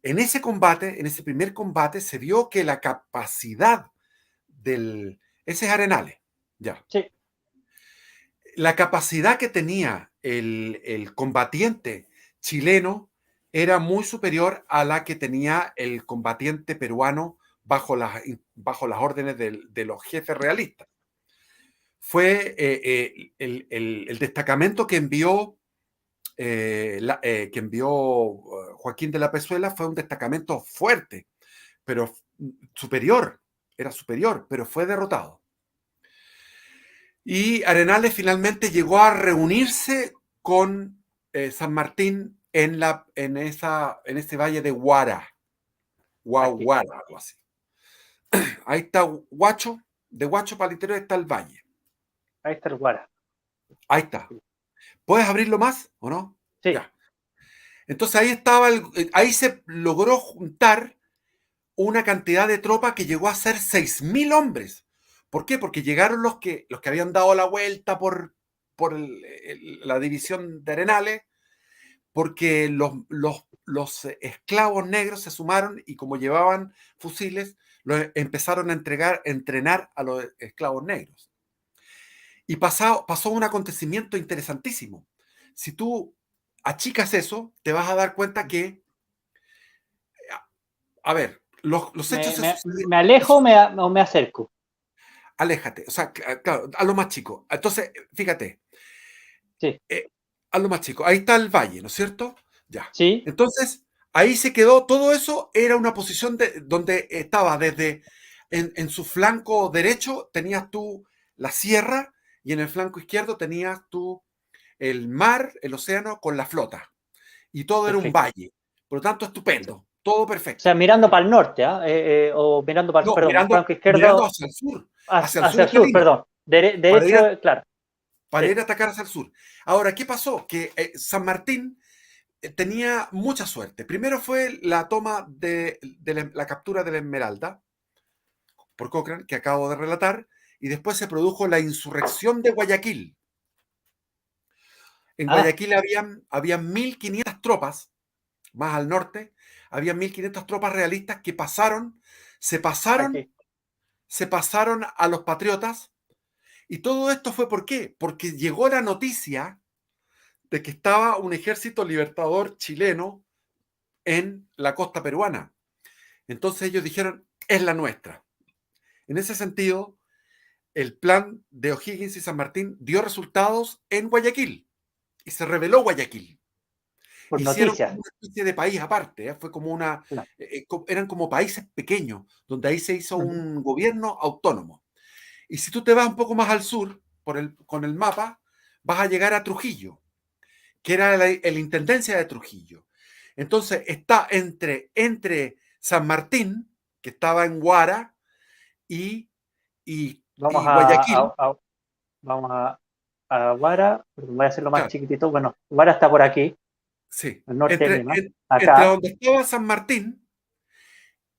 en ese combate, en ese primer combate, se vio que la capacidad ese es Arenales, ya. Sí, La capacidad que tenía el combatiente chileno era muy superior a la que tenía el combatiente peruano bajo las órdenes de los jefes realistas. Fue el destacamento que envió Joaquín de la Pezuela fue un destacamento fuerte, pero superior, era superior, pero fue derrotado. Y Arenales finalmente llegó a reunirse con San Martín en ese valle de Guara, aquí. Guara, algo así. Ahí está Huacho, de Huacho para el interior está el valle. Ahí está el Guara. Ahí está. ¿Puedes abrirlo más o no? Sí, Ya. Entonces ahí se logró juntar una cantidad de tropa que llegó a ser 6.000 hombres. ¿Por qué? Porque llegaron los que habían dado la vuelta por la división de Arenales, porque los esclavos negros se sumaron y como llevaban fusiles, empezaron a entrenar a los esclavos negros. Y pasó un acontecimiento interesantísimo. Si tú achicas eso, te vas a dar cuenta que, a ver, los hechos me alejo o me acerco. aléjate, o sea, claro, a lo más chico. Entonces, fíjate, Sí, eh, a lo más chico, ahí está el valle, ¿no es cierto? Ya. sí, Entonces, ahí se quedó, todo eso era una posición donde estaba en su flanco derecho tenías tú la sierra y en el flanco izquierdo tenías tú el mar, el océano con la flota. Y todo era un perfecto. valle. Por lo tanto, Sí. estupendo, todo O sea, perfecto. mirando para el norte, ¿ah? O mirando para, No, perdón, mirando, flanco mirando izquierdo hacia el sur hacia el está sur, Lima, perdón. para ir Derecho, a, claro. para Sí. ir a atacar hacia el sur. Ahora, ¿qué pasó? Que San Martín tenía mucha suerte. Primero fue la toma de la captura de la Esmeralda por Cochrane, que acabo de relatar, y después se produjo la insurrección de Guayaquil. En Ah, Guayaquil habían 1.500 tropas, más al norte, había 1.500 tropas realistas que se pasaron, aquí. se pasaron a los patriotas, y todo esto fue ¿por qué? Porque llegó la noticia de que estaba un ejército libertador chileno en la costa peruana. Entonces ellos dijeron, es la nuestra. En ese sentido, el plan de O'Higgins y San Martín dio resultados en Guayaquil y se reveló Guayaquil. Por Hicieron como noticias. una especie de país aparte, ¿eh? Fue como Claro. eran como países pequeños, donde ahí se hizo Ujú. un gobierno autónomo. Y si tú te vas un poco más al sur, con el mapa, vas a llegar a Trujillo, que era la intendencia de Trujillo. Entonces está entre San Martín, que estaba en Guara, y, y, Vamos y Guayaquil. vamos a Guara, perdón, voy a hacerlo más Claro, chiquitito. Bueno, Guara está por aquí, sí. al norte de Lima. Entre Acá, donde estaba San Martín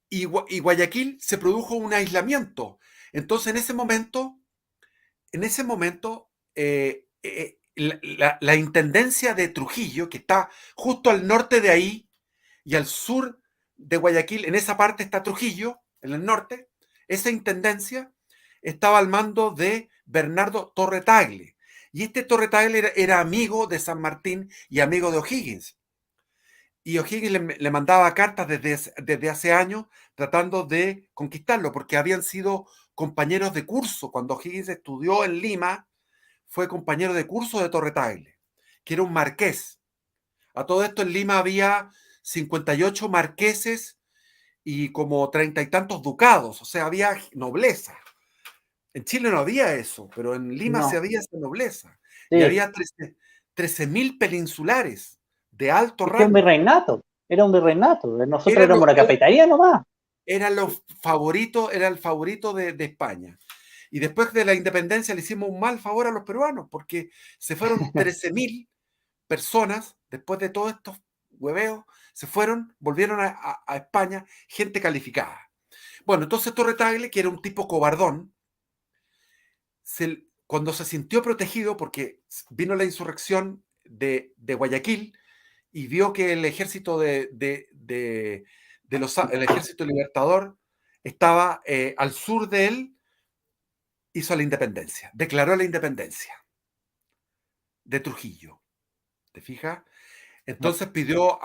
y Guayaquil se produjo un aislamiento. Entonces, en ese momento la intendencia de Trujillo, que está justo al norte de ahí y al sur de Guayaquil, en esa parte está Trujillo, en el norte, esa intendencia estaba al mando de Bernardo Torretagle. Y este Torretagle era amigo de San Martín y amigo de O'Higgins. Y O'Higgins le mandaba cartas desde hace años tratando de conquistarlo, porque habían sido compañeros de curso. Cuando O'Higgins estudió en Lima, fue compañero de curso de Torretagle, que era un marqués. A todo esto en Lima había 58 marqueses y como 30 y tantos ducados, o sea, había nobleza. En Chile no había eso, pero en Lima se No, había esa nobleza. Y sí, había 13.000 peninsulares de alto es que rango. era un virreinato, nosotros Era, éramos lo, una capitanía nomás. era el favorito de España. Y después de la independencia le hicimos un mal favor a los peruanos, porque se fueron 13.000 personas, después de todos estos hueveos, se fueron, volvieron a España, gente calificada. Bueno, entonces Torre Tagle, que era un tipo cobardón, cuando se sintió protegido, porque vino la insurrección de Guayaquil y vio que el ejército el ejército libertador estaba al sur de él, hizo la independencia, declaró la independencia de Trujillo. ¿Te fijas? Entonces pidió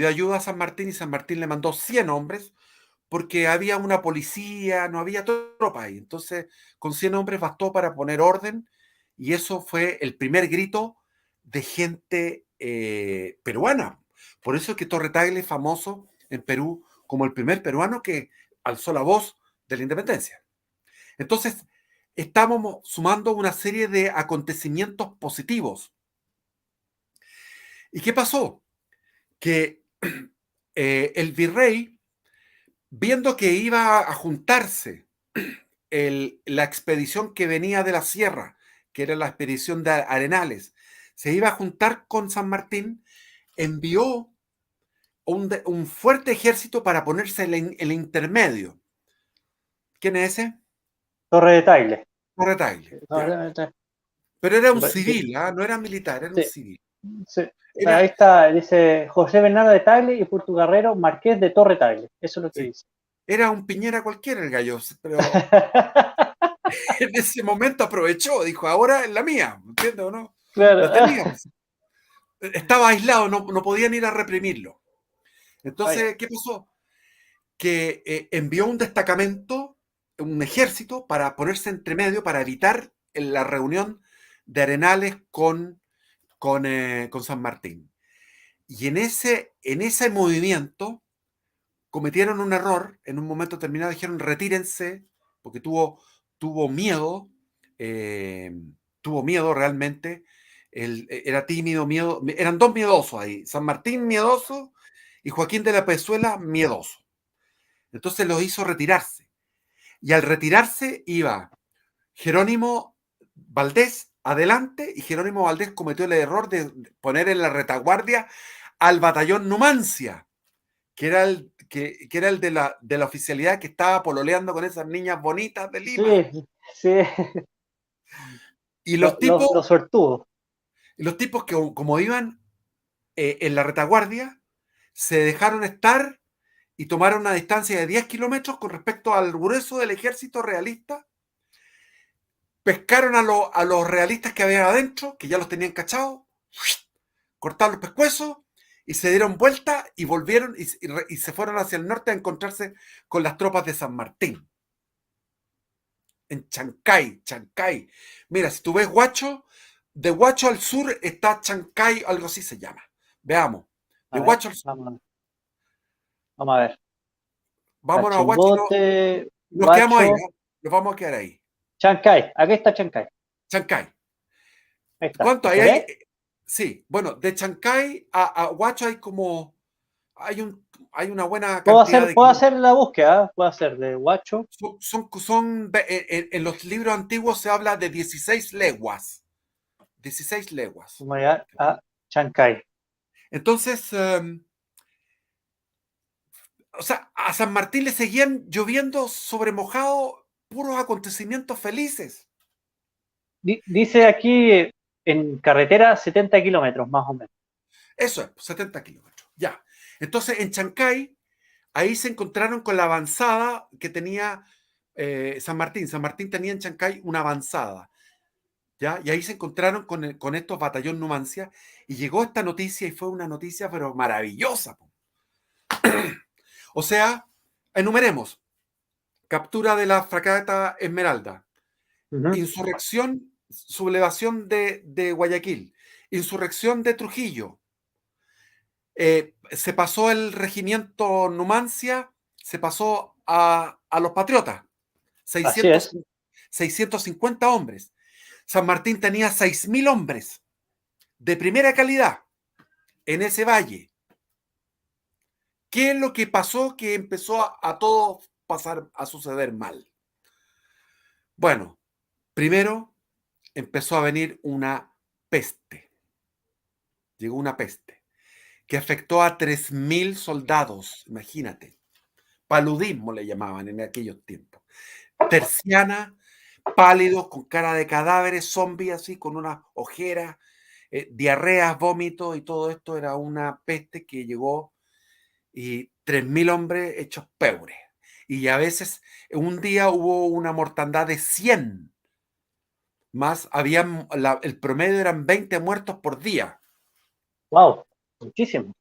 ayuda a San Martín y San Martín le mandó 100 hombres porque había una policía, no había tropa ahí. Entonces, con 100 hombres bastó para poner orden y eso fue el primer grito de gente peruana. Por eso es que Torre Tagle es famoso en Perú como el primer peruano que alzó la voz de la independencia. Entonces, estábamos sumando una serie de acontecimientos positivos. ¿Y qué pasó? Que el virrey, viendo que iba a juntarse la expedición que venía de la sierra, que era la expedición de Arenales, se iba a juntar con San Martín, envió un fuerte ejército para ponerse en el intermedio. ¿Quién es ese? Torre de Tagle. Torre Tagle, ya. Torre de Tagle. Pero era un civil, ¿ah? No era militar, era un Sí, civil. sí. Ahí Era, está, dice José Bernardo de Tagle y Portugarrero, Marqués de Torre Tagle. Eso es lo que sí, dice. era un Piñera cualquiera el gallo, pero en ese momento aprovechó, dijo, ahora es la mía, ¿entiendes o no? La tenía, Claro. pues. Estaba aislado, no podían ir a reprimirlo. Oye, Entonces, ¿qué pasó? Que envió un destacamento, un ejército, para ponerse entre medio, para evitar la reunión de Arenales con San Martín. Y en ese movimiento cometieron un error, en un momento determinado dijeron retírense, porque tuvo miedo, eh, tuvo miedo realmente, era tímido, miedo, eran dos miedosos ahí, San Martín miedoso y Joaquín de la Pezuela miedoso. Entonces los hizo retirarse. Y al retirarse iba Jerónimo Valdés adelante y Jerónimo Valdés cometió el error de poner en la retaguardia al batallón Numancia, que era el de la oficialidad que estaba pololeando con esas niñas bonitas de Lima. sí, sí, Y los los tipos, suertudos. los tipos que como iban en la retaguardia, se dejaron estar y tomaron una distancia de 10 kilómetros con respecto al grueso del ejército realista, pescaron a los realistas que había adentro, que ya los tenían cachados, cortaron los pescuezos y se dieron vuelta y volvieron y se fueron hacia el norte a encontrarse con las tropas de San Martín. En Chancay, Chancay. Mira, si tú ves Huacho, de Huacho al sur está Chancay, algo así se llama. Veamos. De A ver, Huacho al sur. vamos a ver. Vámonos a Huacho y Chimbote, nos quedamos ahí. Guacho, ¿Eh? Nos vamos a quedar ahí. Chancay. Aquí está Chancay. Chancay. Ahí está. ¿Cuánto hay? ¿Lo ves? Sí, bueno, de Chancay a Huacho hay, hay una buena Puedo cantidad hacer, de puedo kilómetros. hacer la búsqueda. Puedo hacer de Guacho. En los libros antiguos se habla de 16 leguas. 16 leguas. Vamos a llegar a Chancay. Entonces, o sea, a San Martín le seguían lloviendo sobre mojado puros acontecimientos felices. Dice aquí en carretera 70 kilómetros más o menos. Eso es, 70 kilómetros. Ya. Entonces, en Chancay, ahí se encontraron con la avanzada que tenía San Martín. San Martín tenía en Chancay una avanzada. ¿Ya? Y ahí se encontraron con estos batallón Numancia y llegó esta noticia y fue una noticia pero maravillosa. O sea, enumeremos. Captura de la fragata Esmeralda, Ujú. insurrección, sublevación de Guayaquil, insurrección de Trujillo, se pasó el regimiento Numancia, se pasó a los patriotas, Así 600, es. 650 hombres. San Martín tenía 6.000 hombres de primera calidad en ese valle. ¿Qué es lo que pasó que empezó a todo pasar a suceder mal? Bueno, primero empezó a venir una peste. Llegó una peste que afectó a 3.000 soldados, imagínate. Paludismo le llamaban en aquellos tiempos. Terciana, pálidos, con cara de cadáveres, zombies así, con una ojera, diarreas, vómitos y todo esto era una peste que llegó y 3.000 hombres hechos peures. Y a veces un día hubo una mortandad de 100, más el promedio eran 20 muertos por día. Wow, muchísimo.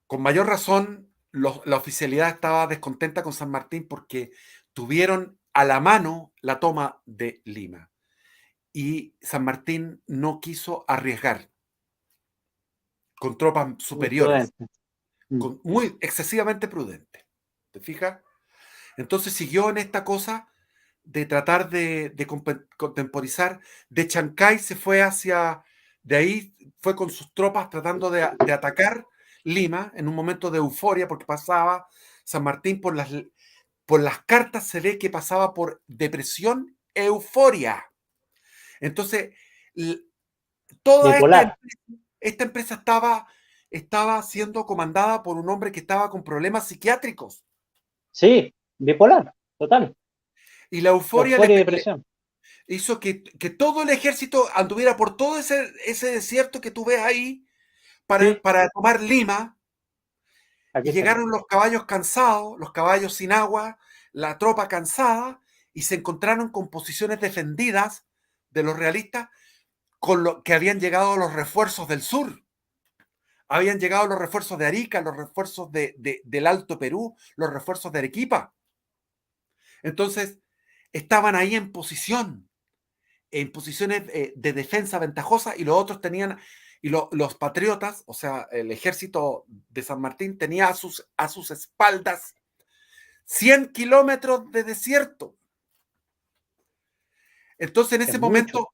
Con mayor razón, la oficialidad estaba descontenta con San Martín porque tuvieron a la mano la toma de Lima. Y San Martín no quiso arriesgar con tropas Muy superiores, prudente. Mm. muy excesivamente prudente. ¿Te fijas? Entonces siguió en esta cosa de tratar de contemporizar. De Chancay se fue de ahí fue con sus tropas tratando de atacar Lima en un momento de euforia porque pasaba San Martín por las cartas se ve que pasaba por depresión, euforia. Entonces, toda Bipolar. esta empresa estaba siendo comandada por un hombre que estaba con problemas psiquiátricos. Sí, bipolar, total. Y la euforia Euforia y depresión. hizo que todo el ejército anduviera por todo ese desierto que tú ves ahí Sí, para tomar Lima. aquí Y está. llegaron los caballos cansados, los caballos sin agua, la tropa cansada, y se encontraron con posiciones defendidas de los realistas con lo que habían llegado los refuerzos del sur. Habían llegado los refuerzos de Arica, los refuerzos del Alto Perú, los refuerzos de Arequipa. Entonces, estaban ahí en posiciones de defensa ventajosa, y los otros tenían, y los patriotas, o sea, el ejército de San Martín tenía a sus espaldas 100 kilómetros de desierto. Entonces, en Es ese mucho, momento,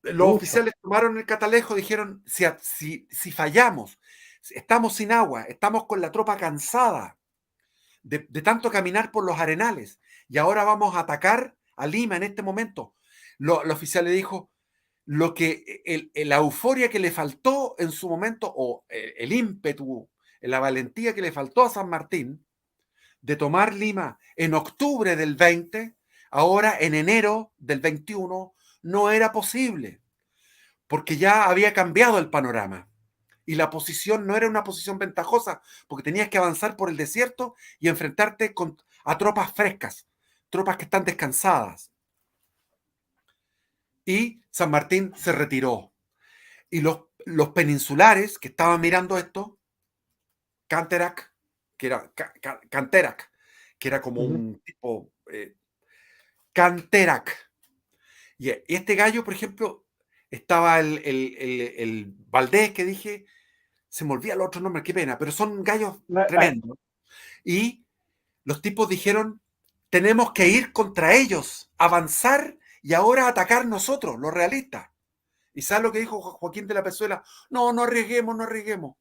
los mucho. oficiales tomaron el catalejo, dijeron, si fallamos, si estamos sin agua, estamos con la tropa cansada de tanto caminar por los arenales, y ahora vamos a atacar a Lima en este momento. El oficial le dijo, la euforia que le faltó en su momento, o el ímpetu, la valentía que le faltó a San Martín, de tomar Lima en octubre del 20, ahora en enero del 21, no era posible, porque ya había cambiado el panorama. Y la posición no era una posición ventajosa, porque tenías que avanzar por el desierto y enfrentarte a tropas frescas, tropas que están descansadas. Y San Martín se retiró. Y los peninsulares que estaban mirando esto, Canterac, Canterac, que era como Ujú. un tipo Canterac. Y este gallo, por ejemplo, estaba el Valdés que dije, se me olvida el otro nombre, qué pena, pero son gallos tremendos. Y los tipos dijeron, tenemos que ir contra ellos, avanzar y ahora atacar nosotros, los realistas. ¿Y sabes lo que dijo Joaquín de la Pezuela? No, no arriesguemos, no arriesguemos.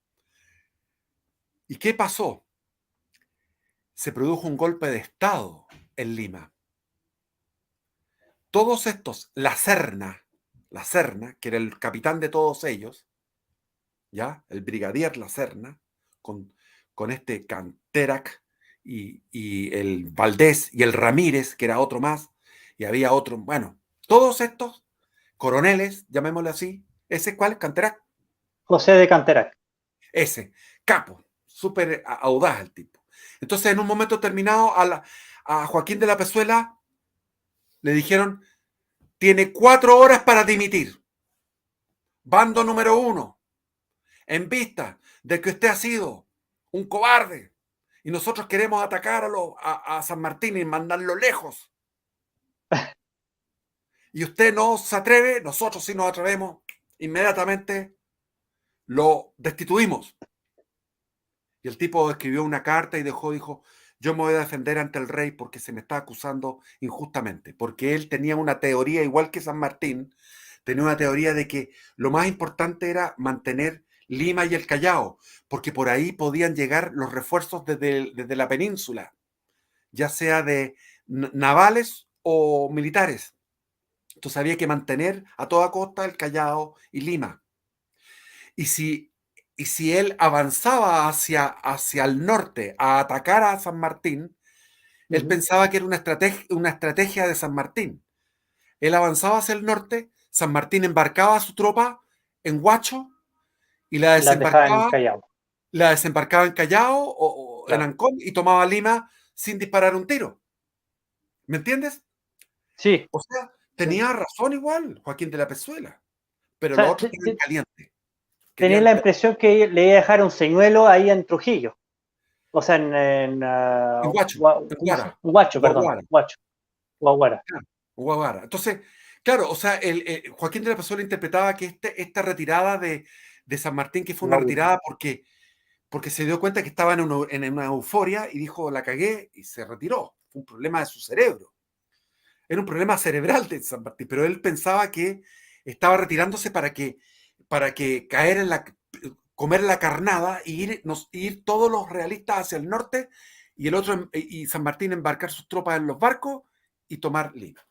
¿Y qué pasó? Se produjo un golpe de Estado en Lima. Todos estos, la Serna, que era el capitán de todos ellos, ¿ya? El brigadier La Serna, con este Canterac y el Valdés y el Ramírez, que era otro más, y había otro, bueno, todos estos coroneles, llamémosle así, ese cuál, Canterac, José de Canterac. ese, capo, súper audaz el tipo. Entonces, en un momento determinado, a Joaquín de la Pezuela le dijeron, tiene 4 horas para dimitir. Bando número 1, en vista de que usted ha sido un cobarde y nosotros queremos atacar a San Martín y mandarlo lejos, y usted no se atreve, nosotros sí nos atrevemos, inmediatamente lo destituimos. Y el tipo escribió una carta y dijo, yo me voy a defender ante el rey porque se me está acusando injustamente, porque él tenía una teoría, igual que San Martín, tenía una teoría de que lo más importante era mantener Lima y el Callao, porque por ahí podían llegar los refuerzos desde la península, ya sea de navales o militares. Entonces había que mantener a toda costa el Callao y Lima. Y si, y si él avanzaba hacia el norte a atacar a San Martín, él Ujú. pensaba que era una estrategia de San Martín. Él avanzaba hacia el norte, San Martín embarcaba a su tropa en Huacho y Y las dejaban callados, la desembarcaba en Callao o en claro. Ancón y tomaba Lima sin disparar un tiro. ¿Me entiendes? Sí, O sea, sí. O tenía razón igual Joaquín de la Pezuela, pero los sea, otros estaban calientes. tenía la Querían impresión que le iba a dejar un señuelo ahí en Trujillo. O sea, en Huacho, en ¿cómo se llama? Guara, Huacho, perdón. Guaguara. Huacho, Guaguara. Claro, Guaguara. Entonces, claro, o sea, Joaquín de la Pezuela interpretaba que esta retirada de San Martín, que fue una Guaguito. retirada porque se dio cuenta que estaba en una euforia y dijo, la cagué y se retiró. Fue un problema de su cerebro. Era un problema cerebral de San Martín, pero él pensaba que estaba retirándose para que caer comer la carnada y ir todos los realistas hacia el norte y San Martín embarcar sus tropas en los barcos y tomar Lima.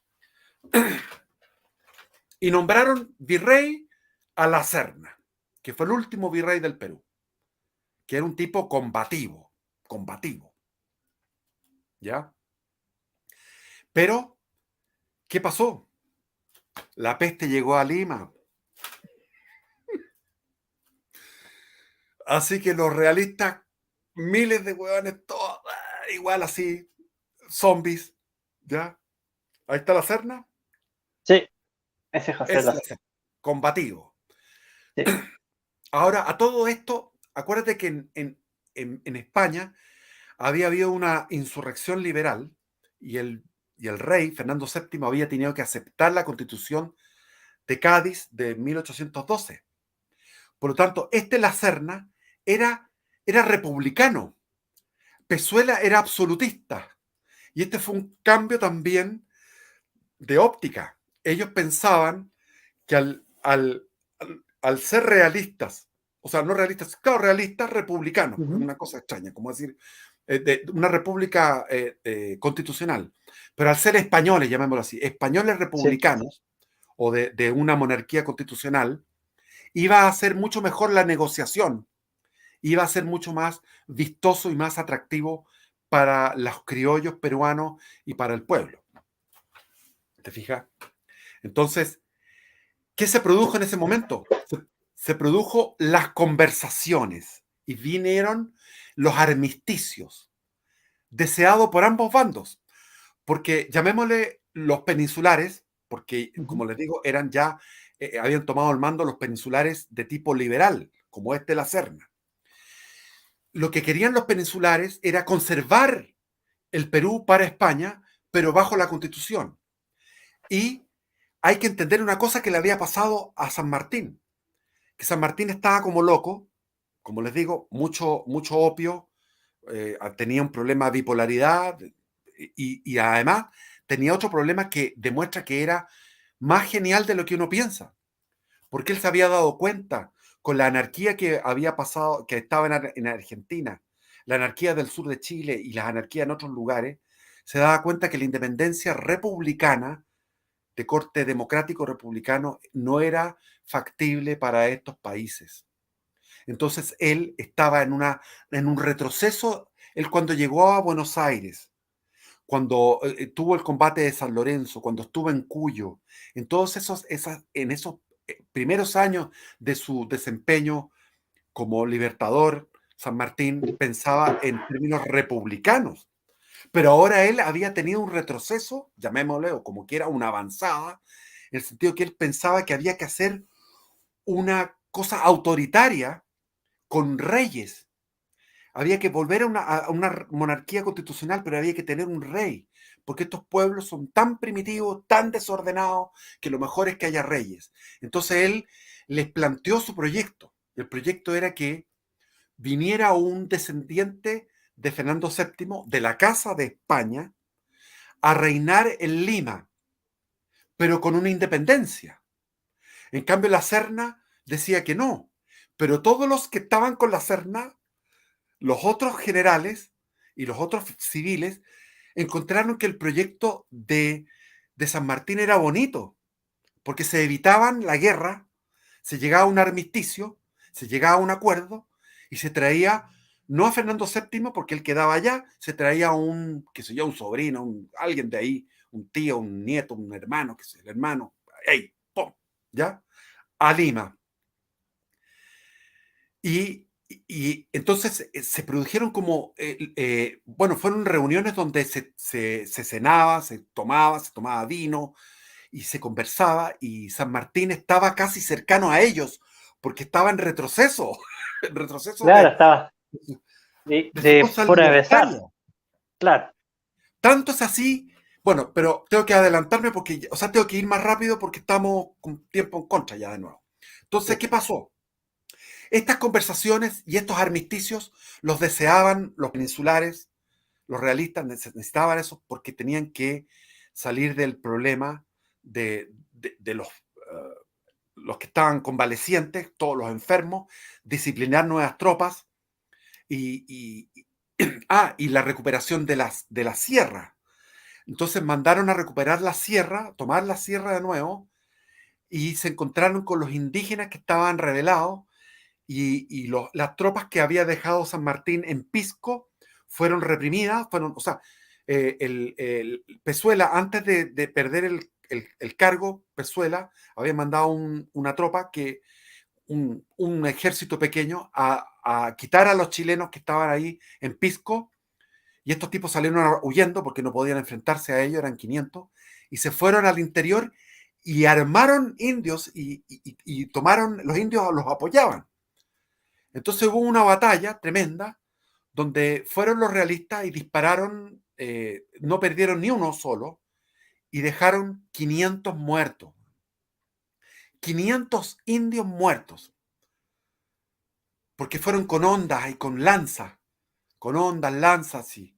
Y nombraron virrey a La Serna, que fue el último virrey del Perú, que era un tipo combativo, ¿ya? Pero, ¿qué pasó? La peste llegó a Lima. Así que los realistas, miles de hueones, todos igual así, zombies, ¿ya? Ahí está la Serna, Sí, ese es José es la Lazo. Serna, combativo. Sí. Ahora, a todo esto, acuérdate que en España había habido una insurrección liberal y el rey, Fernando VII, había tenido que aceptar la constitución de Cádiz de 1812. Por lo tanto, La Serna era republicano. Pezuela era absolutista. Y este fue un cambio también de óptica. Ellos pensaban que al ser realistas, o sea, no realistas, claro, realistas republicanos, es Ujú. una cosa extraña, como decir, de una república constitucional, pero al ser españoles, llamémoslo así, españoles Sí. republicanos o de una monarquía constitucional, iba a ser mucho mejor la negociación, iba a ser mucho más vistoso y más atractivo para los criollos peruanos y para el pueblo. ¿Te fijas? Entonces, ¿qué se produjo en ese momento? Se produjo las conversaciones y vinieron los armisticios, deseados por ambos bandos, porque llamémosle los peninsulares, porque Ujú. como les digo, habían tomado el mando los peninsulares de tipo liberal, como La Serna. Lo que querían los peninsulares era conservar el Perú para España, pero bajo la Constitución. Y hay que entender una cosa que le había pasado a San Martín, que San Martín estaba como loco, como les digo, mucho opio, tenía un problema de bipolaridad y además tenía otro problema que demuestra que era más genial de lo que uno piensa, porque él se había dado cuenta con la anarquía que había pasado, que estaba en Argentina, la anarquía del sur de Chile y las anarquías en otros lugares, se daba cuenta que la independencia republicana de corte democrático republicano no era factible para estos países. Entonces él estaba en un retroceso. Él cuando llegó a Buenos Aires, cuando tuvo el combate de San Lorenzo, cuando estuvo en Cuyo, en esos primeros años de su desempeño como libertador, San Martín pensaba en términos republicanos. Pero ahora él había tenido un retroceso, llamémosle, o como quiera, una avanzada, en el sentido que él pensaba que había que hacer una cosa autoritaria con reyes. Había que volver a una monarquía constitucional, pero había que tener un rey, porque estos pueblos son tan primitivos, tan desordenados, que lo mejor es que haya reyes. Entonces él les planteó su proyecto. El proyecto era que viniera un descendiente de Fernando VII, de la Casa de España, a reinar en Lima, pero con una independencia. En cambio, la Serna decía que no, pero todos los que estaban con la Serna, los otros generales y los otros civiles, encontraron que el proyecto de San Martín era bonito, porque se evitaban la guerra, se llegaba a un armisticio, se llegaba a un acuerdo y se traía no a Fernando VII porque él quedaba allá, se traía un, qué sé yo, un sobrino, alguien de ahí, un tío, un nieto, un hermano, qué sé, el hermano, ¡ey! ¡Pum! ¿Ya? A Lima. Y entonces se produjeron como, bueno, fueron reuniones donde se cenaba, se tomaba vino y se conversaba y San Martín estaba casi cercano a ellos porque estaba en retroceso, en retroceso Claro, estaba de su cosa fuera de libertaria. besar. Claro. Tanto es así, bueno, pero tengo que adelantarme porque, o sea, tengo que ir más rápido porque estamos con tiempo en contra ya de nuevo. Entonces, Sí. ¿qué pasó? Estas conversaciones y estos armisticios los deseaban los peninsulares, los realistas necesitaban eso porque tenían que salir del problema de los que estaban convalecientes, todos los enfermos, disciplinar nuevas tropas y la recuperación de la sierra. Entonces mandaron a recuperar la sierra, tomar la sierra de nuevo, y se encontraron con los indígenas que estaban rebelados las tropas que había dejado San Martín en Pisco fueron reprimidas, o sea, el Pezuela, antes de perder el cargo, Pezuela había mandado una tropa, un ejército pequeño, a quitar a los chilenos que estaban ahí en Pisco, y estos tipos salieron huyendo porque no podían enfrentarse a ellos, eran 500, y se fueron al interior y armaron indios y tomaron, los indios los apoyaban. Entonces hubo una batalla tremenda donde fueron los realistas y dispararon, no perdieron ni uno solo y dejaron 500 muertos. 500 indios muertos, porque fueron con ondas y con lanzas, con ondas, lanzas y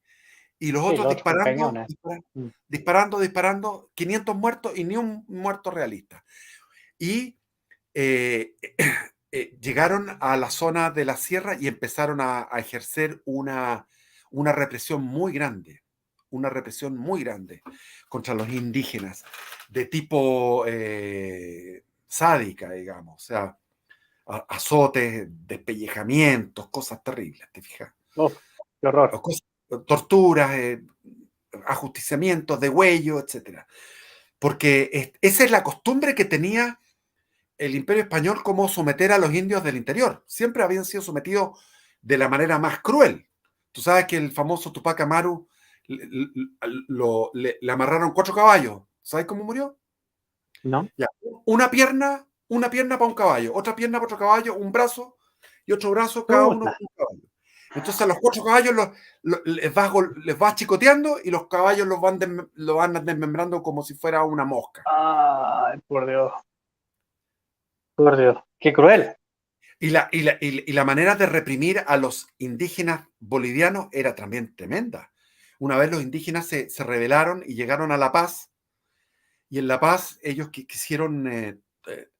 los Sí, otros los otros con disparando, cañones. Mm. disparando, 500 muertos y ni un muerto realista. Y eh, llegaron a la zona de la sierra y empezaron a ejercer una represión muy grande contra los indígenas, de tipo sádica, digamos, o sea, azotes, despellejamientos, cosas terribles, ¿te fijas? Uf, qué horror. Torturas, ajusticiamientos, degüellos, etcétera. Porque esa es la costumbre que tenía el Imperio Español, como someter a los indios del interior. Siempre habían sido sometidos de la manera más cruel. Tú sabes que el famoso Tupac Amaru le amarraron 4 caballos. ¿Sabes cómo murió? ¿No? Ya. Una pierna para un caballo, otra pierna para otro caballo, un brazo y otro brazo, cada uno Puta. para un caballo. Entonces a los 4 caballos les vas chicoteando y los caballos los van desmembrando como si fuera una mosca. Ay, por Dios. Por Dios. Qué cruel. Y la manera de reprimir a los indígenas bolivianos era también tremenda. Una vez los indígenas se rebelaron y llegaron a La Paz, y en La Paz ellos quisieron,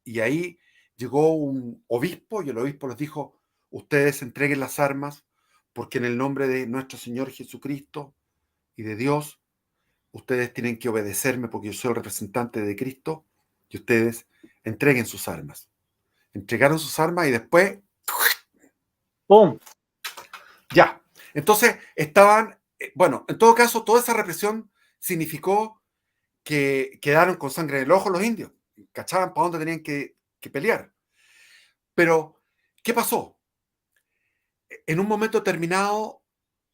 y ahí llegó un obispo, y el obispo les dijo: ustedes entreguen las armas, porque en el nombre de nuestro Señor Jesucristo y de Dios, ustedes tienen que obedecerme porque yo soy el representante de Cristo, y ustedes entreguen sus armas. Entregaron sus armas y después, ¡Pum! ya. Entonces estaban, bueno, en todo caso, toda esa represión significó que quedaron con sangre en el ojo los indios, cachaban para dónde tenían que pelear. Pero, ¿qué pasó? En un momento determinado,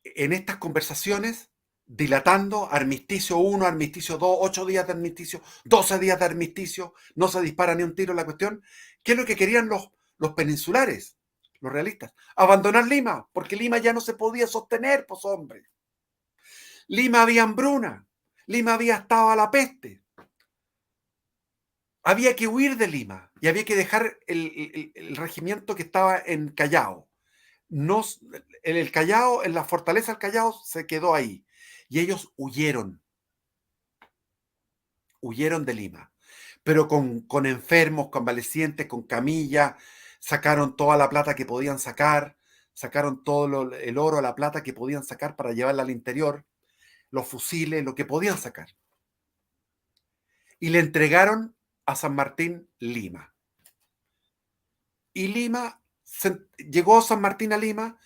en estas conversaciones, dilatando armisticio 1, armisticio 2, 8 días de armisticio, 12 días de armisticio, no se dispara ni un tiro en la cuestión. ¿Qué es lo que querían los peninsulares, los realistas? Abandonar Lima, porque Lima ya no se podía sostener, pues hombre. Lima había hambruna, Lima había estado a la peste. Había que huir de Lima y había que dejar el regimiento que estaba en Callao. no, en el Callao, en la fortaleza del Callao, se quedó ahí. Y ellos huyeron de Lima, pero con enfermos, convalecientes, con camillas, sacaron toda la plata que podían sacaron todo el oro, la plata que podían sacar para llevarla al interior, los fusiles, lo que podían sacar. Y le entregaron a San Martín Lima. Y llegó San Martín a Lima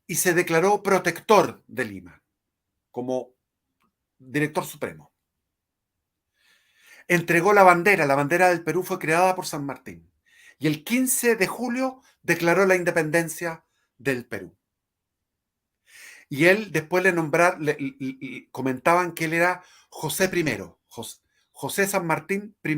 y se declaró protector de Lima como director supremo. Entregó la bandera del Perú fue creada por San Martín. Y el 15 de julio declaró la independencia del Perú. Y él después comentaban que él era José I, José San Martín I.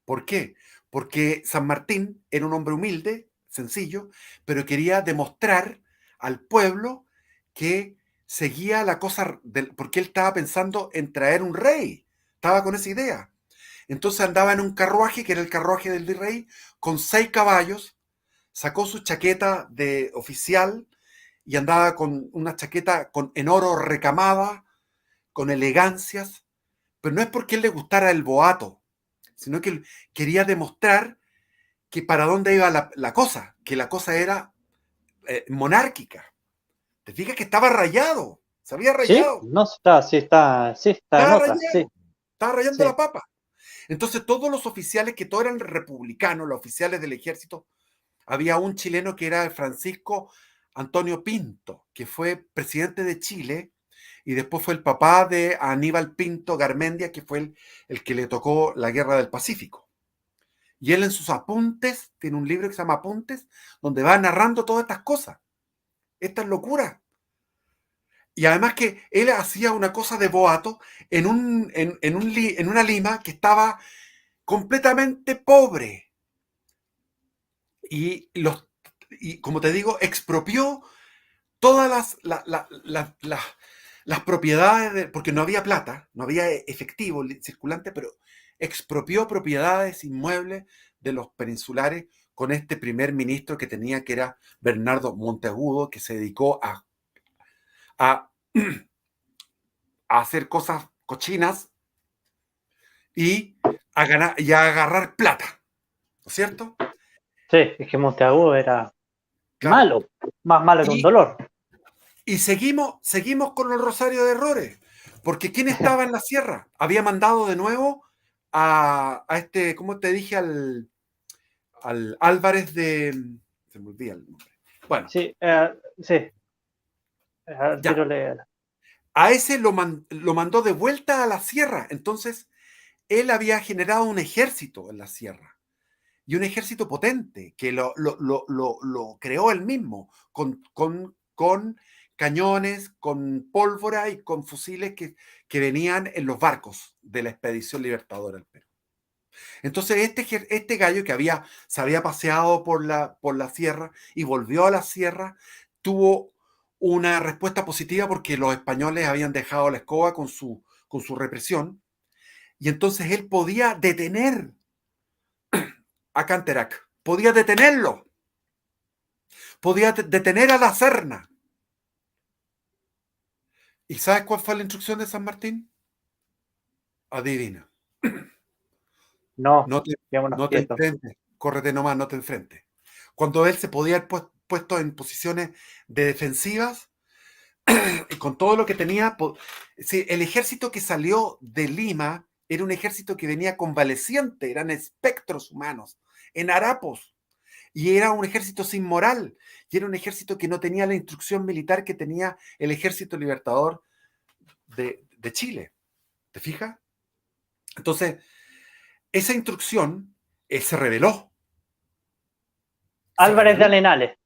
¿Por qué? Porque San Martín era un hombre humilde, sencillo, pero quería demostrar al pueblo que seguía la cosa, porque él estaba pensando en traer un rey, estaba con esa idea. Entonces andaba en un carruaje, que era el carruaje del virrey, con 6 caballos, sacó su chaqueta de oficial y andaba con una chaqueta en oro recamada, con elegancias, pero no es porque él le gustara el boato, sino que él quería demostrar que para dónde iba la cosa, que la cosa era monárquica. Te fijas que estaba rayado, se había Sí, rayado, no, sí está, estaba nota, sí, rayado, estaba rayando sí. la papa. Entonces todos los oficiales, que todos eran republicanos, los oficiales del ejército, había un chileno que era Francisco Antonio Pinto, que fue presidente de Chile y después fue el papá de Aníbal Pinto Garmendia, que fue el que le tocó la Guerra del Pacífico. Y él en sus apuntes, tiene un libro que se llama Apuntes, donde va narrando todas estas cosas, estas locuras. Y además que él hacía una cosa de boato en una Lima que estaba completamente pobre. Y, y como te digo, expropió todas las propiedades, porque no había plata, no había efectivo circulante, pero expropió propiedades inmuebles de los peninsulares con este primer ministro que tenía, que era Bernardo Monteagudo, que se dedicó a, a hacer cosas cochinas y y a agarrar plata, ¿no es cierto? Sí, es que Monteagudo era Claro. malo, más malo que un Y, dolor. y seguimos con el rosario de errores, porque ¿quién estaba en la sierra? Había mandado de nuevo a este, ¿cómo te dije? Al Álvarez de... Se me olvida el nombre. Bueno, Sí, sí, al ya. tiro le... A ese lo mandó de vuelta a la sierra. Entonces, él había generado un ejército en la sierra. Y un ejército potente, que lo creó él mismo, con cañones, con pólvora y con fusiles que venían en los barcos de la expedición libertadora al Perú. Entonces este gallo que se había paseado por la sierra y volvió a la sierra, tuvo una respuesta positiva porque los españoles habían dejado la escoba con su represión, y entonces él podía detener a Canterac, podía detenerlo, podía detener a la Serna. ¿Y sabes cuál fue la instrucción de San Martín? Adivina. No, No te, quedémonos no te quietos. enfrentes, córrete nomás, no te enfrentes. Cuando él se podía haber puesto en posiciones de defensivas, y con todo lo que tenía, sí, el ejército que salió de Lima era un ejército que venía convaleciente, eran espectros humanos, en harapos, y era un ejército sin moral, y era un ejército que no tenía la instrucción militar que tenía el ejército libertador de Chile. ¿Te fijas? Entonces, esa instrucción, él se Álvarez de rebeló. Arenales.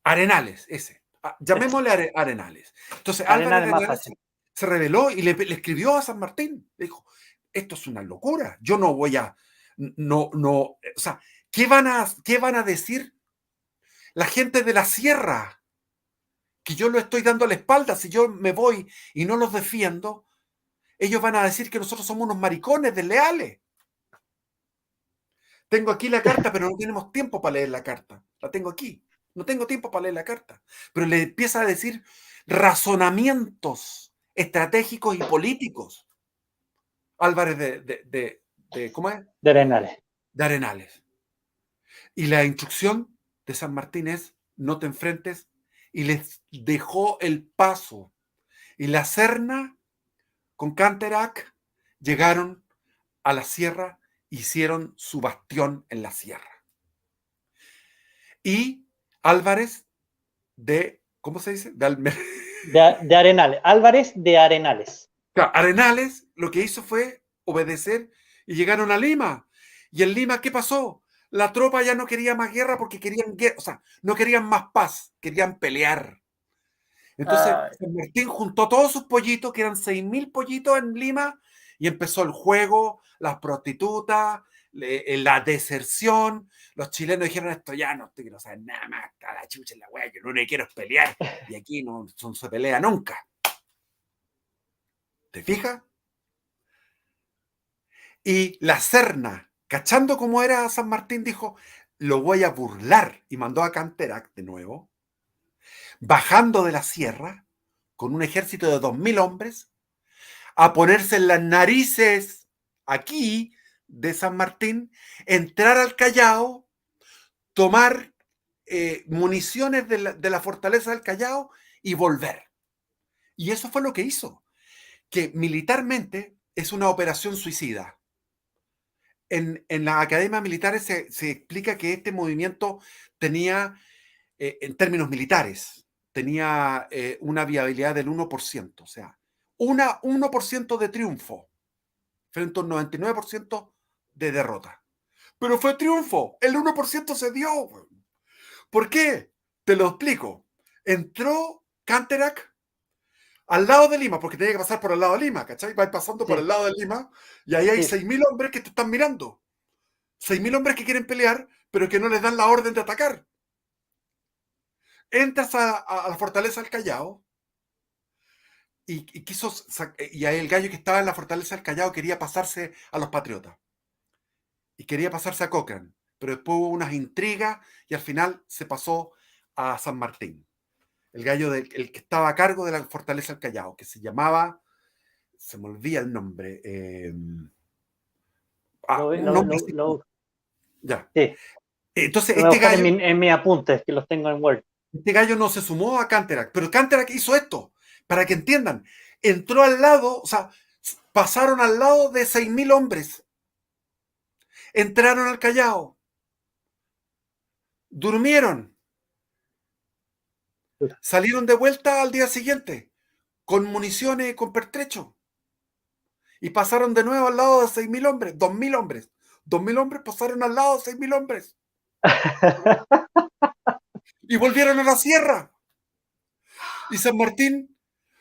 Arenales, ese. Ese. Llamémosle Arenales. Entonces Álvarez Arenales de más Arenales fácil. se rebeló y le escribió a San Martín. Le dijo, esto es una locura. Yo no voy a... No, o sea, qué van a decir la gente de la sierra? Que yo lo estoy dando a la espalda. Si yo me voy y no los defiendo, ellos van a decir que nosotros somos unos maricones desleales. Tengo aquí la carta, pero no tenemos tiempo para leer la carta. La tengo aquí. No tengo tiempo para leer la carta. Pero le empieza a decir razonamientos estratégicos y políticos. Álvarez ¿cómo es? De Arenales. De Arenales. Y la instrucción de San Martín es, no te enfrentes, y les dejó el paso. Y la Serna con Canterac llegaron a la sierra, hicieron su bastión en la sierra. Y Álvarez ¿cómo se dice? De Arenales. Álvarez de Arenales. Claro, Arenales lo que hizo fue obedecer y llegaron a Lima. ¿Y en Lima qué pasó? La tropa ya no quería más guerra porque querían guerra, o sea, no querían más paz, querían pelear. Entonces, Ah, San Martín juntó todos sus pollitos, que eran 6.000 pollitos en Lima, y empezó el juego, las prostitutas, la deserción. Los chilenos dijeron, esto ya no quiero saber nada más, está la chucha en la wea, yo lo único que quiero es pelear, y aquí no se pelea nunca. ¿Te fijas? Y la Serna, cachando cómo era San Martín, dijo, lo voy a burlar, y mandó a Canterac de nuevo, bajando de la sierra, con un ejército de 2.000 hombres, a ponerse en las narices aquí de San Martín, entrar al Callao, tomar municiones de la fortaleza del Callao y volver. Y eso fue lo que hizo, que militarmente es una operación suicida. En las academias militares se explica que este movimiento tenía, en términos militares, tenía una viabilidad del 1%, o sea, 1% de triunfo frente a un 99% de derrota. Pero fue triunfo, el 1% se dio. ¿Por qué? Te lo explico. Entró Canterac al lado de Lima, porque tenía que pasar por el lado de Lima, ¿cachai? Va pasando por sí, el lado de Lima y ahí hay sí. 6.000 hombres que te están mirando. 6.000 hombres que quieren pelear, pero que no les dan la orden de atacar. Entras a la fortaleza del Callao y ahí el gallo que estaba en la fortaleza del Callao quería pasarse a los patriotas. Y quería pasarse a Cochrane, pero después hubo unas intrigas y al final se pasó a San Martín. El gallo el que estaba a cargo de la fortaleza del Callao, que se llamaba, se me olvida el nombre, un nombre así, ya. Sí. Entonces, Lo voy a buscar en mis apuntes, que los tengo en Word. este gallo no se sumó a Canterac, pero Canterac hizo esto, para que entiendan. Entró al lado, o sea, pasaron al lado de 6.000 hombres. Entraron al Callao. Durmieron. Salieron de vuelta al día siguiente, con municiones y con pertrecho. Y pasaron de nuevo al lado de 6.000 hombres, 2.000 hombres. 2.000 hombres pasaron al lado de 6.000 hombres. Y volvieron a la sierra. Y San Martín,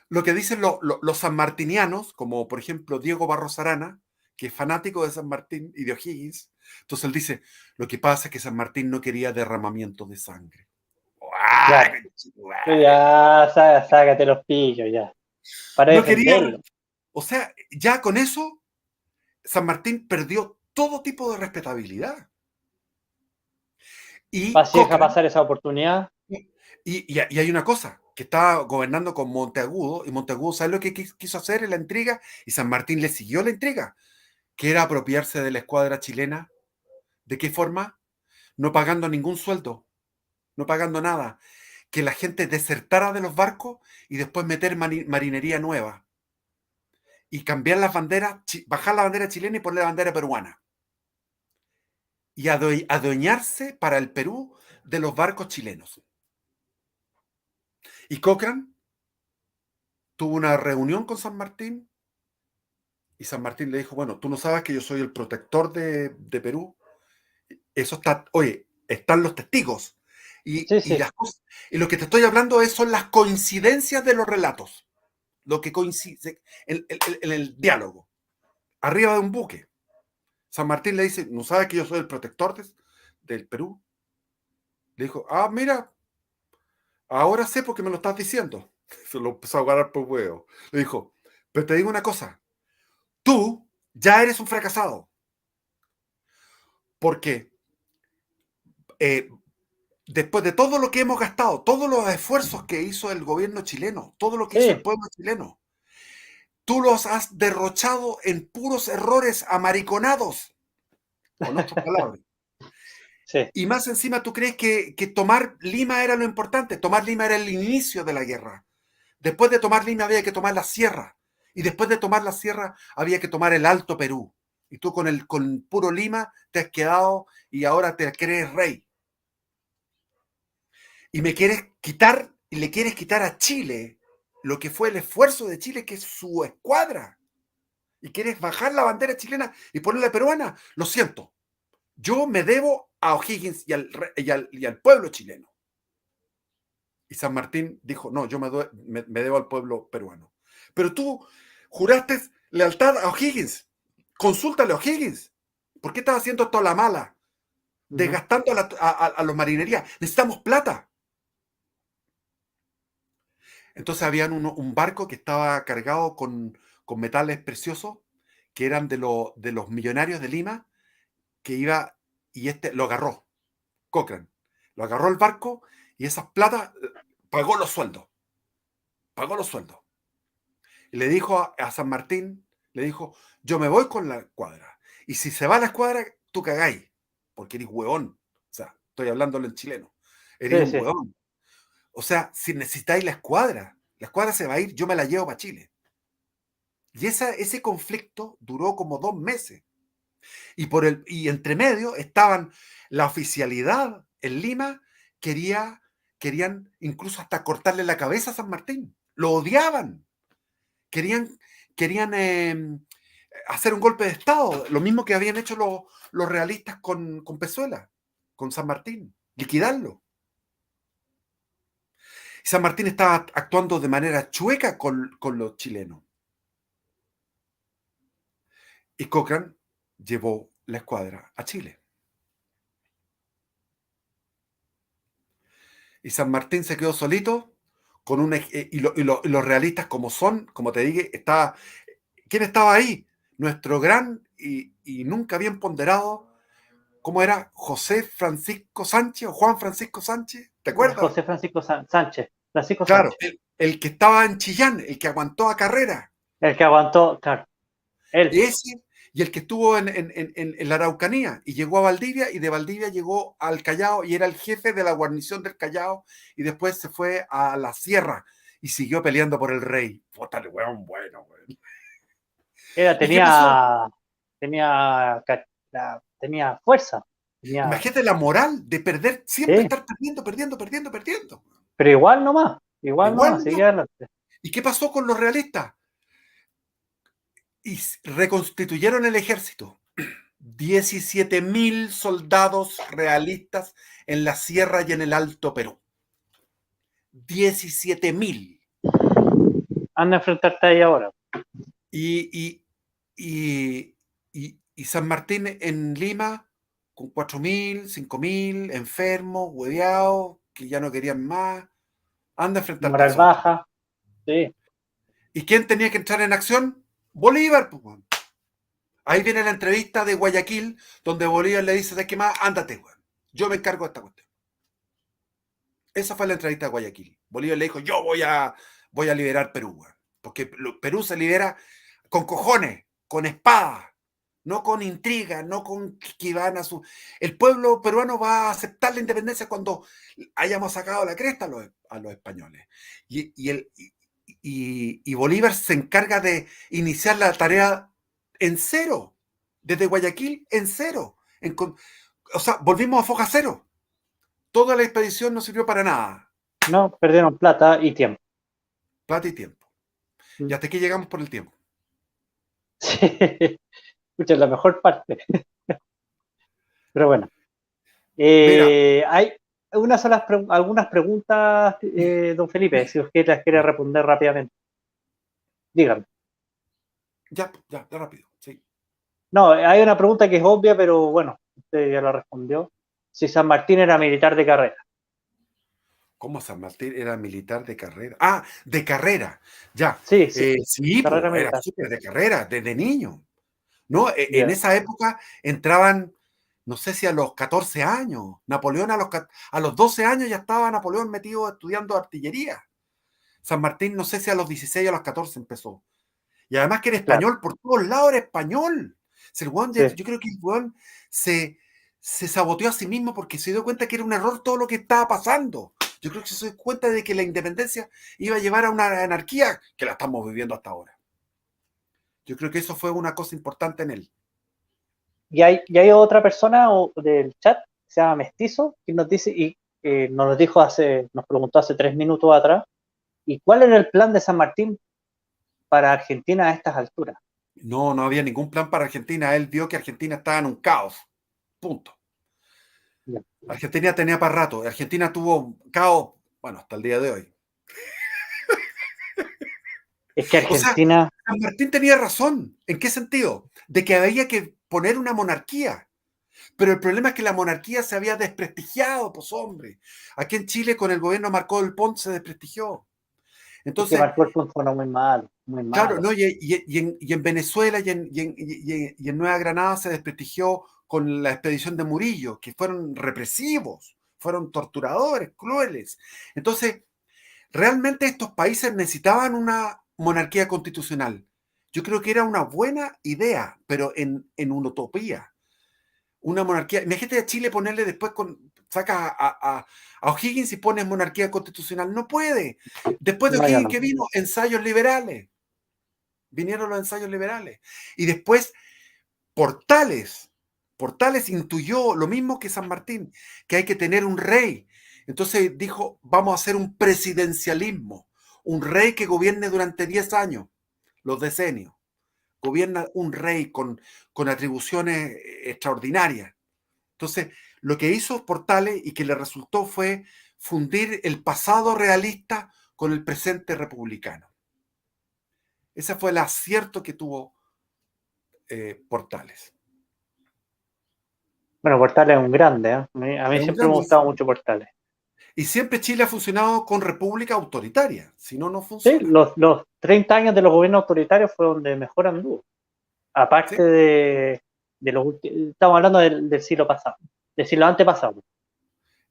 lo que dicen los sanmartinianos, como por ejemplo Diego Barros Arana, que es fanático de San Martín y de O'Higgins, entonces él dice, lo que pasa es que San Martín no quería derramamiento de sangre. Claro. Ya, sácate los pillos, ya. Para No quería, defenderlo. o sea, ya con eso, San Martín perdió todo tipo de respetabilidad. Y Si deja Cochrane, pasar esa oportunidad. y hay una cosa, que estaba gobernando con Monteagudo, y Monteagudo, ¿sabe lo que quiso hacer en la intriga? Y San Martín le siguió la intriga, que era apropiarse de la escuadra chilena. ¿De qué forma? No pagando ningún sueldo, no pagando nada. Que la gente desertara de los barcos y después meter marinería nueva. Y cambiar las banderas, bajar la bandera chilena y poner la bandera peruana. Y adueñarse para el Perú de los barcos chilenos. Y Cochrane tuvo una reunión con San Martín y San Martín le dijo, bueno, tú no sabes que yo soy el protector de Perú. Eso está, oye, están los testigos. Sí, Y sí. las cosas, y lo que te estoy hablando son las coincidencias de los relatos. Lo que coincide en el diálogo. Arriba de un buque. San Martín le dice, ¿no sabes que yo soy el protector del Perú? Le dijo, mira, ahora sé por qué me lo estás diciendo. Se lo empezó a agarrar por huevo. Le dijo, pero te digo una cosa, tú ya eres un fracasado. Porque después de todo lo que hemos gastado, todos los esfuerzos que hizo el gobierno chileno, todo lo que hizo el Sí, pueblo chileno, tú los has derrochado en puros errores amariconados, con otras palabras. sí, Y más encima tú crees que tomar Lima era lo importante. Tomar Lima era el inicio de la guerra. Después de tomar Lima había que tomar la sierra. Y después de tomar la sierra había que tomar el Alto Perú. Y tú con puro Lima te has quedado y ahora te crees rey. Y me quieres quitar, y le quieres quitar a Chile lo que fue el esfuerzo de Chile, que es su escuadra. Y quieres bajar la bandera chilena y ponerla peruana. Lo siento. Yo me debo a O'Higgins y al pueblo chileno. Y San Martín dijo, no, yo me debo al pueblo peruano. Pero tú juraste lealtad a O'Higgins. Consúltale a O'Higgins. ¿Por qué estás haciendo esto a la mala? ujú, Desgastando a los marinerías. Necesitamos plata. Entonces había un barco que estaba cargado con metales preciosos, que eran de los millonarios de Lima, que iba, y este lo agarró, Cochrane. Lo agarró el barco y esas plata pagó los sueldos. Pagó los sueldos. Y le dijo a San Martín, le dijo, yo me voy con la escuadra. Y si se va la escuadra, tú cagáis, porque eres hueón. O sea, estoy hablándolo en chileno. Eres sí, un sí. hueón. O sea, si necesitáis la escuadra se va a ir, yo me la llevo para Chile. Y ese conflicto duró como 2 meses. Y entre medio estaban la oficialidad en Lima, querían incluso hasta cortarle la cabeza a San Martín. Lo odiaban. Querían, querían hacer un golpe de Estado, lo mismo que habían hecho los realistas con Pezuela, con San Martín, liquidarlo. Y San Martín estaba actuando de manera chueca con los chilenos. Y Cochrane llevó la escuadra a Chile. Y San Martín se quedó solito con y los realistas como son, como te dije, ¿quién estaba ahí? Nuestro gran y nunca bien ponderado, ¿cómo era? José Francisco Sánchez o Juan Francisco Sánchez, ¿te acuerdas? José Francisco Sánchez, Francisco Claro, Sánchez, el que estaba en Chillán, el que aguantó a Carrera, el que aguantó, claro, él, ese, y el que estuvo en la Araucanía y llegó a Valdivia, y de Valdivia llegó al Callao y era el jefe de la guarnición del Callao, y después se fue a la sierra y siguió peleando por el rey. Pótale, weón, bueno, weón. era, ¿Y qué pasó? tenía fuerza, tenía, Imagínate la moral de perder, siempre sí, estar perdiendo, perdiendo, perdiendo, perdiendo. pero igual Igual nomás, no. seguía adelante. ¿Y qué pasó con los realistas? Y reconstituyeron el ejército. 17.000 soldados realistas en la sierra y en el Alto Perú. 17.000. Anda a enfrentarte ahí ahora. Y, y, y San Martín en Lima con 4.000, 5.000 enfermos, hueveados, que ya no querían más. Anda a enfrentarte a Moral esos otros. baja, sí, ¿Y quién tenía que entrar en acción? Bolívar. Pues, bueno. Ahí viene la entrevista de Guayaquil, donde Bolívar le dice, ¿de qué más? Ándate, güey. Yo me encargo de esta cuestión. Esa fue la entrevista de Guayaquil. Bolívar le dijo, yo voy a liberar Perú, güey. Porque Perú se libera con cojones, con espadas, no con intriga, no con que van a su... El pueblo peruano va a aceptar la independencia cuando hayamos sacado la cresta a los españoles. Y Bolívar se encarga de iniciar la tarea en cero, desde Guayaquil en cero. O sea, volvimos a foja cero. Toda la expedición no sirvió para nada. no, perdieron plata y tiempo. Plata y tiempo. Y Mm. hasta aquí llegamos por el tiempo. Sí, escucha, la mejor parte, pero bueno. Mira, Hay algunas preguntas, don Felipe, si usted las quiere ya, responder rápidamente. Dígame. ya, ya, ya rápido. Sí. No, hay una pregunta que es obvia, pero bueno, usted ya la respondió. Si San Martín era militar de carrera. ¿Cómo San Martín era militar de carrera? Ah, de carrera. Ya. Sí, sí, Sí, carrera pues era militar. súper de carrera, desde niño. ¿No? En Ya. esa época entraban, no sé si a los 14 años. Napoleón a los 12 años ya estaba Napoleón metido estudiando artillería. San Martín no sé si a los 16 o a los 14 empezó. Y además que era claro, español, por todos lados era español. Si el weón, sí. yo creo que el weón se saboteó a sí mismo porque se dio cuenta que era un error todo lo que estaba pasando. Yo creo que se dio cuenta de que la independencia iba a llevar a una anarquía que la estamos viviendo hasta ahora. Yo creo que eso fue una cosa importante en él. Y hay otra persona del chat, que se llama Mestizo, que nos dice, y nos preguntó hace 3 minutos atrás, ¿y cuál era el plan de San Martín para Argentina a estas alturas? No, no había ningún plan para Argentina. Él vio que Argentina estaba en un caos. Punto. Ya. Argentina tenía para rato. Argentina tuvo caos, bueno, hasta el día de hoy. Es que O sea, Argentina, San Martín tenía razón. ¿En qué sentido? De que había que poner una monarquía. Pero el problema es que la monarquía se había desprestigiado, pues hombre. Aquí en Chile con el gobierno Marcó del Pont se desprestigió. es que Entonces, marcó el punto fue muy malo, muy claro, malo. ¿no? Y en Venezuela y en Nueva Granada se desprestigió con la expedición de Murillo, que fueron represivos, fueron torturadores, crueles. Entonces, realmente estos países necesitaban una monarquía constitucional. Yo creo que era una buena idea, pero en una utopía. Una monarquía. Imagínate a Chile ponerle después saca a O'Higgins y pones monarquía constitucional. No puede. Después de No, ya O'Higgins, no. ¿qué vino? Ensayos liberales. Vinieron los ensayos liberales. Y después Portales. Portales intuyó lo mismo que San Martín, que hay que tener un rey. Entonces dijo, vamos a hacer un presidencialismo, un rey que gobierne durante 10 años, los decenios. Gobierna un rey con atribuciones extraordinarias. Entonces, lo que hizo Portales y que le resultó fue fundir el pasado realista con el presente republicano. Ese fue el acierto que tuvo Portales. Bueno, Portales es un grande, ¿eh? A mí Es un siempre me ha gran. gustado mucho Portales. Y siempre Chile ha funcionado con república autoritaria, si no, no Sí, funciona. los 30 años de los gobiernos autoritarios fue donde mejor anduvo. ¿Sí? Aparte de los últimos, estamos hablando del siglo pasado, del siglo antepasado.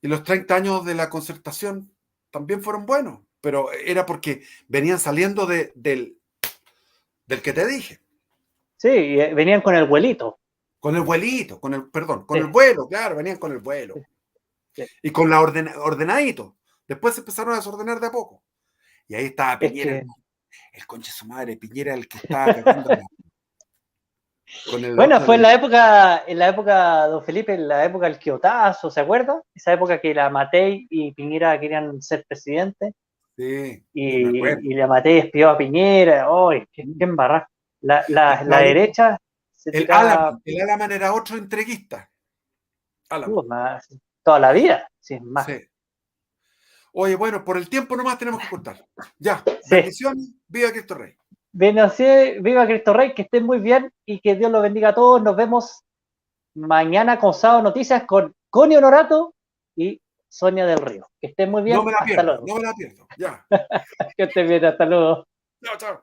Y los 30 años de la concertación también fueron buenos, pero era porque venían saliendo del que te dije, Sí, y venían con el vuelito. con el vuelito, con Sí, el vuelo, claro, venían con el vuelo. sí, sí. Y con la ordenadito. Después se empezaron a desordenar de a poco. Y ahí estaba Es Piñera, que, el conche de su madre, Piñera el que estaba cagando con el bueno, otro fue del. en la época, don Felipe, en la época del Quiotazo, ¿se acuerda? Esa época que la Matei y Piñera querían ser presidentes Sí, sí, me acuerdo. y la Matei espió a Piñera. ¡Ay, qué embarrada! La Estaba derecha se tiraba El Alaman era otro entreguista. Alaman. toda la vida, sin más. Sí. Oye, bueno, por el tiempo nomás tenemos que cortar. Ya, Sí. bendiciones, viva Cristo Rey. Bien, así, viva Cristo Rey, que estén muy bien y que Dios los bendiga a todos. Nos vemos mañana con Sábado Noticias con Connie Honorato y Sonia del Río. Que estén muy No bien, me la hasta pierdo, luego. no me la pierdo. Ya. Que estén bien, hasta luego. Chao, chao.